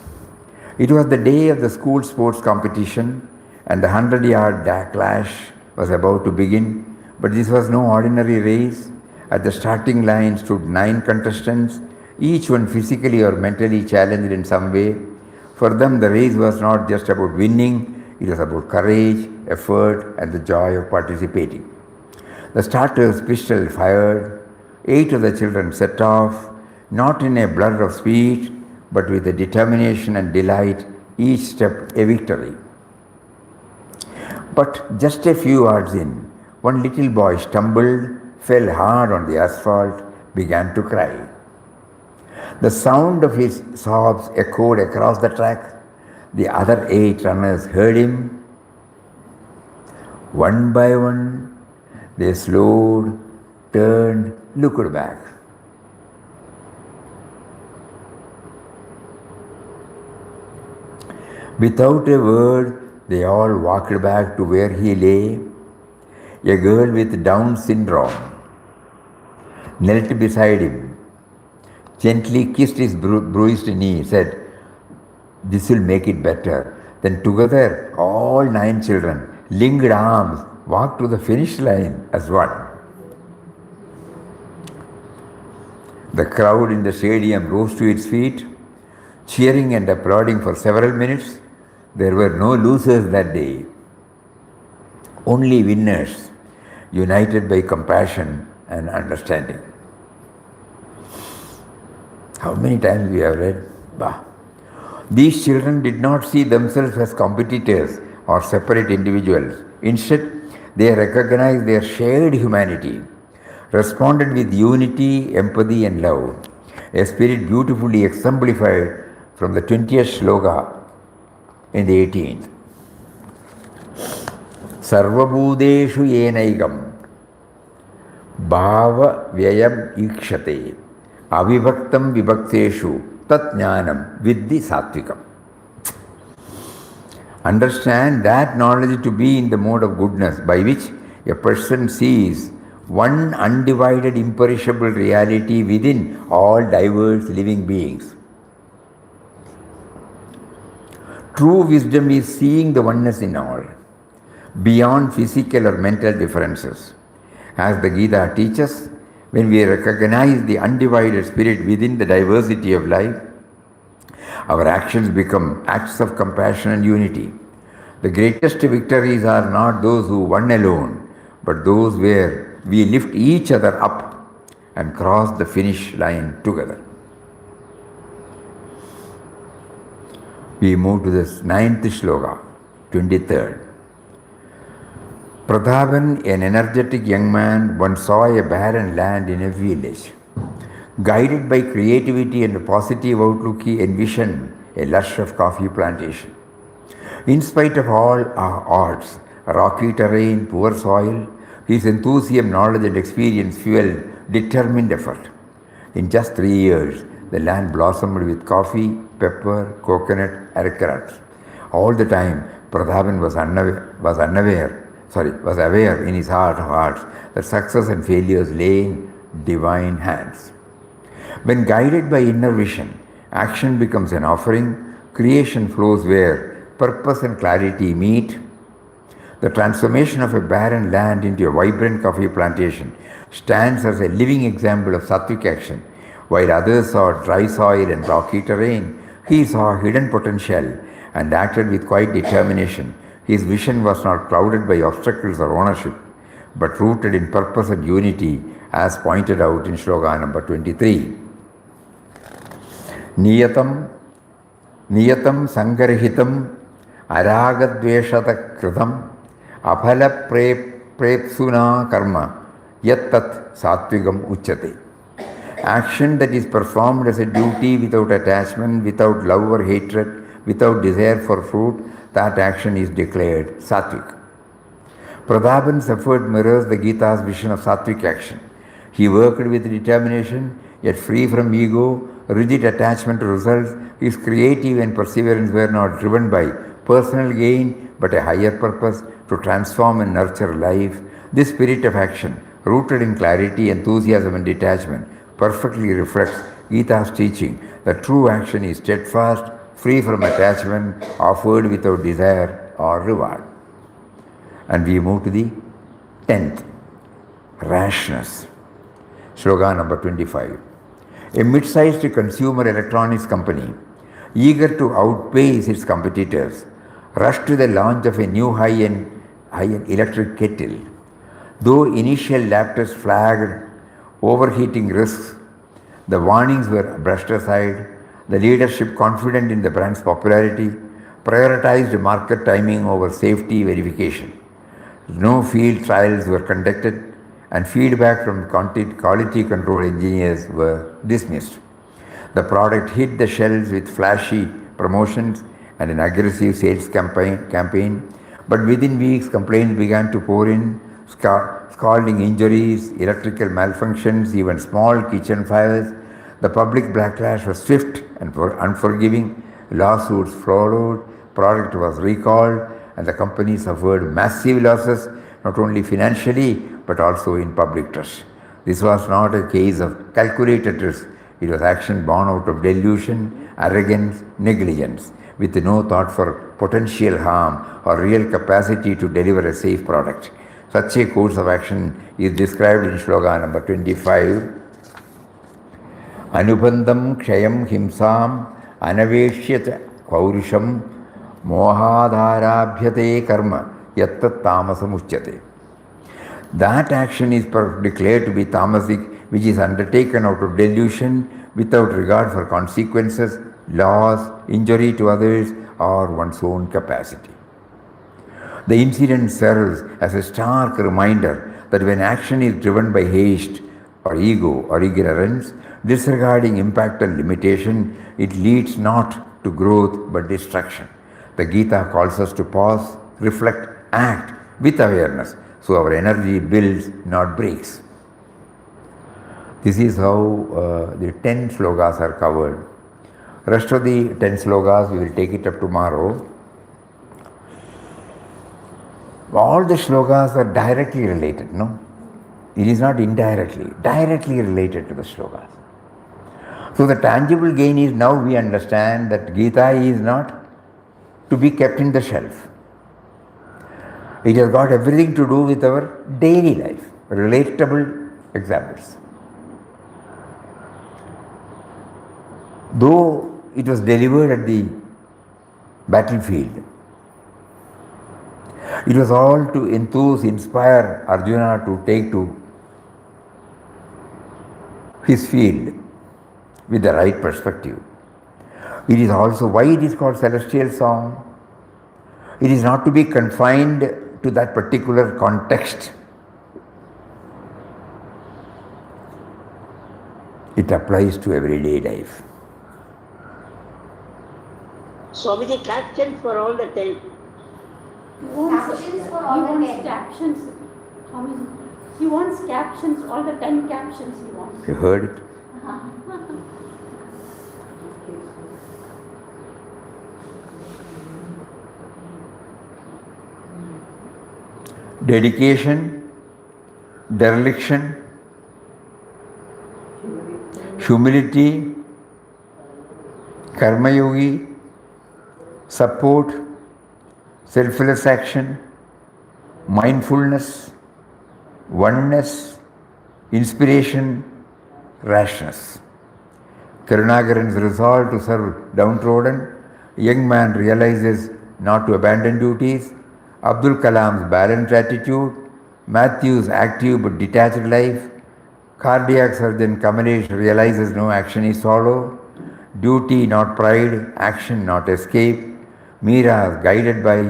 Speaker 3: It was the day of the school sports competition and the 100-yard clash was about to begin, but this was no ordinary race. At the starting line stood 9 contestants, each one physically or mentally challenged in some way. For them, the race was not just about winning, it was about courage, effort, and the joy of participating. The starter's pistol fired, 8 of the children set off, not in a blur of speed, but with a determination and delight, each step a victory. But just a few yards in, one little boy stumbled, fell hard on the asphalt, began to cry. The sound of his sobs echoed across the track. The other 8 runners heard him. One by one, they slowed, turned, looked back. Without a word, they all walked back to where he lay. A girl with Down syndrome knelt beside him, gently kissed his bruised knee, said, "This will make it better." Then together, all 9 children, linked arms, walked to the finish line as one. The crowd in the stadium rose to its feet, cheering and applauding for several minutes. There were no losers that day, only winners, united by compassion and understanding. How many times we have read? Bah. These children did not see themselves as competitors or separate individuals. Instead, they recognized their shared humanity, responded with unity, empathy, and love, a spirit beautifully exemplified from the 20th shloka in the 18th. Sarvabhudeshu yenaigam bhava vyayam ikshate avibhaktam vibhakteshu tat jnanam viddhi satvikam. Understand that knowledge to be in the mode of goodness by which a person sees one undivided imperishable reality within all diverse living beings. True wisdom is seeing the oneness in all, beyond physical or mental differences. As the Gita teaches, when we recognize the undivided spirit within the diversity of life, our actions become acts of compassion and unity. The greatest victories are not those who won alone, but those where we lift each other up and cross the finish line together. We move to this 9th shloka, 23rd. Prathapan, an energetic young man, once saw a barren land in a village. Guided by creativity and a positive outlook, he envisioned a lush of coffee plantation. In spite of all our odds, rocky terrain, poor soil, his enthusiasm, knowledge and experience fueled determined effort. In just 3 years, the land blossomed with coffee, pepper, coconut, and carrots. All the time, Prathapan was aware in his heart of hearts that success and failures lay in divine hands. When guided by inner vision, action becomes an offering, creation flows where purpose and clarity meet. The transformation of a barren land into a vibrant coffee plantation stands as a living example of sattvic action. While others saw dry soil and rocky terrain, he saw hidden potential and acted with quiet determination. His vision was not clouded by obstacles or ownership, but rooted in purpose and unity, as pointed out in shloka number 23. Niyatam sangarhitam aragadveshata kritam aphala prepsuna karma yattat sattvigam uchyate. Action that is performed as a duty without attachment, without love or hatred, without desire for fruit, that action is declared sattvic. Prathapan's effort mirrors the Gita's vision of sattvic action. He worked with determination, yet free from ego, rigid attachment to results. His creativity and perseverance were not driven by personal gain, but a higher purpose to transform and nurture life. This spirit of action, rooted in clarity, enthusiasm, and detachment, perfectly reflects Gita's teaching that true action is steadfast, free from attachment, offered without desire or reward. And we move to the 10th, rashness. Shloka number 25. A mid-sized consumer electronics company, eager to outpace its competitors, rushed to the launch of a new high-end iron electric kettle. Though initial lab tests flagged overheating risks, the warnings were brushed aside. The leadership, confident in the brand's popularity, prioritized market timing over safety verification. No field trials were conducted, and feedback from quality control engineers were dismissed. The product hit the shelves with flashy promotions and an aggressive sales campaign, but within weeks complaints began to pour in, scalding injuries, electrical malfunctions, even small kitchen fires. The public backlash was swift and unforgiving. Lawsuits followed, product was recalled, and the company suffered massive losses, not only financially but also in public trust. This was not a case of calculated risk. It was action born out of delusion, arrogance, negligence, with no thought for potential harm or real capacity to deliver a safe product. Such a course of action is described in slogan number 25. Anubandham kshayam himsam anaveshyat kaurisham mohadharabhyate karma yattat tamasam uchyate. That action is declared to be tamasic, which is undertaken out of delusion without regard for consequences, loss, injury to others, or one's own capacity. The incident serves as a stark reminder that when action is driven by haste or ego or ignorance, disregarding impact and limitation, it leads not to growth but destruction. The Gita calls us to pause, reflect, act with awareness, so our energy builds, not breaks. This is how the 10 slokas are covered. Rest of the 10 slokas, we will take it up tomorrow. All the slokas are directly related, no? It is not indirectly, directly related to the slokas. So the tangible gain is now we understand that Gita is not to be kept in the shelf. It has got everything to do with our daily life, relatable examples. Though it was delivered at the battlefield, it was all to enthuse, inspire Arjuna to take to his field with the right perspective. It is also why it is called celestial song. It is not to be confined to that particular context. It applies to everyday life.
Speaker 5: So many captions for all the 10.
Speaker 1: He wants captions. He wants captions, all the 10 captions he wants.
Speaker 3: You heard it? Dedication, dereliction, humility, karma yogi, support, selfless action, mindfulness, oneness, inspiration, rashness. Karunakaran's resolve to serve downtrodden, young man realizes not to abandon duties, Abdul Kalam's balanced attitude, Matthew's active but detached life, cardiac surgeon Kamalesh realizes no action is sorrow, duty not pride, action not escape, Meera guided by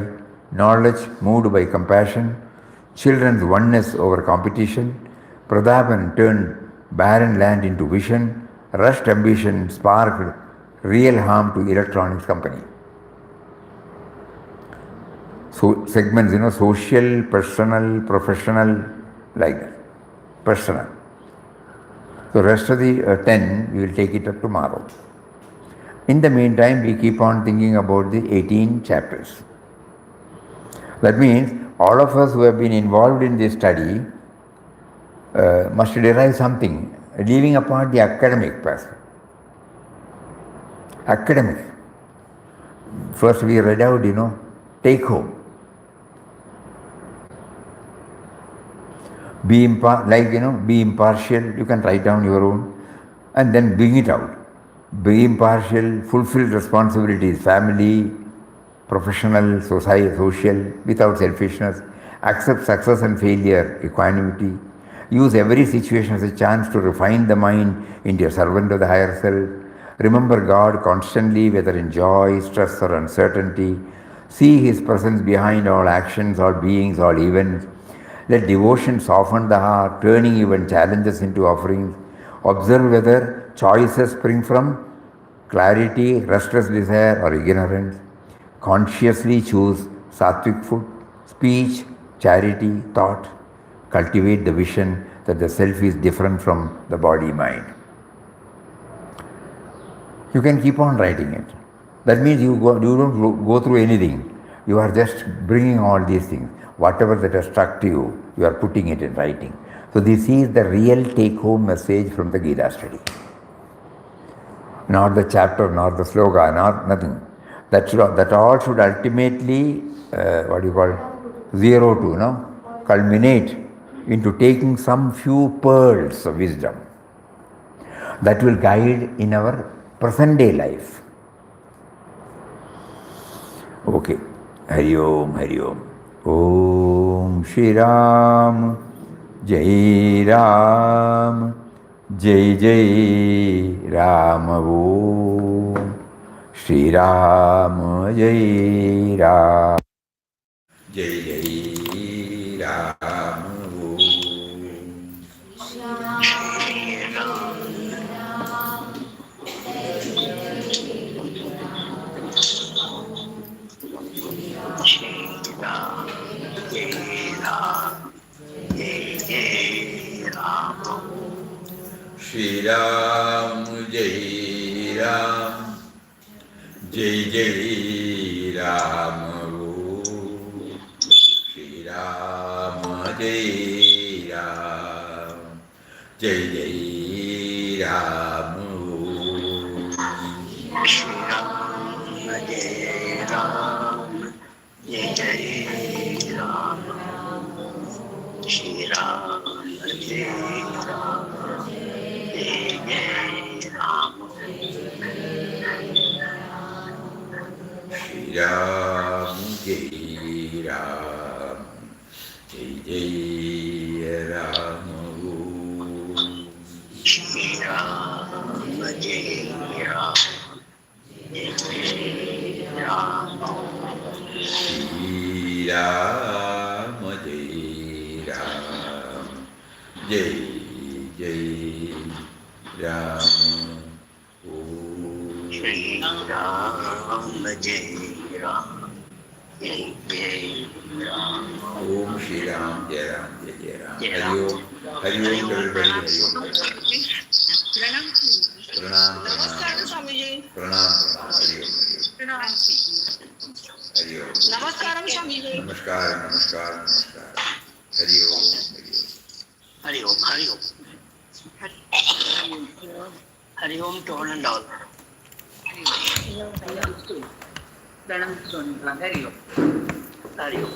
Speaker 3: knowledge, moved by compassion, children's oneness over competition, Pradhapan turned barren land into vision, rushed ambition sparked real harm to electronics company. So segments, social, personal, professional, like that. Personal. So rest of the 10, we will take it up tomorrow. In the meantime, we keep on thinking about the 18 chapters. That means all of us who have been involved in this study must derive something, leaving apart the academic person. Academic. First we read out, take home. Be impartial, you can write down your own and then bring it out. Be impartial, fulfill responsibilities, family, professional, social, without selfishness. Accept success and failure, equanimity. Use every situation as a chance to refine the mind into a servant of the higher self. Remember God constantly, whether in joy, stress, or uncertainty. See His presence behind all actions, all beings, all events. Let devotion soften the heart, turning even challenges into offerings. Observe whether choices spring from clarity, restless desire, or ignorance. Consciously choose sattvic food, speech, charity, thought. Cultivate the vision that the self is different from the body mind. You can keep on writing it. That means you don't go through anything. You are just bringing all these things. Whatever that has struck to you, you are putting it in writing. So this is the real take-home message from the Gita study. Not the chapter, not the sloga, not nothing. That all should ultimately, zero to, culminate into taking some few pearls of wisdom that will guide in our present day life. Okay. Hari Om, Hari Om. Om Shri Ram, Jai Ram, Jai Jai Ram. Om Shri Ram, Jai Ram, Jai Jai Ram. Om Shri Ram, Jai Ram, Jai Jai Ram. Om Shri Ram, Jai Ram, Jai Jai Ram. Om Shri Ram, Jai Ram, Jai Jai Ram. Shri Ram, Jai Ram, Jai Jai Ram. Shri Ram, Jai Ram, Jai Jai Ram. Shri Ram, Jai Ram, Jai Jai Ram. Shri Ram, Jai Ram, Jai Jai Ram. Om Shri Ram, Jai Ram, Jai Jai Ram. Om Shri Ram, Jai Ram, Jai Jai Ram. Hari Om, Hari Om, everybody. Hari Om. Pranam, Swamiji. Pranam, Hari Om, Hari Om. Hari Om. Namaskaram, Swamiji. Namaskaram, namaskaram, namaskaram. Hari Om, Hari Om. Hari Om, Hari Om. Hari Om to one and all. Hari Om. Hari Om. Hari Om.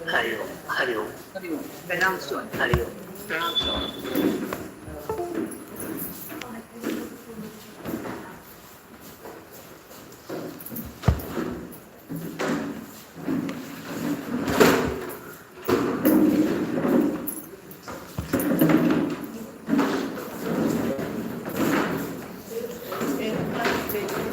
Speaker 3: Hari Om. Hari Om. Hari Om. Pranam Swami. Hari Om. Pranam Swami. Thank you.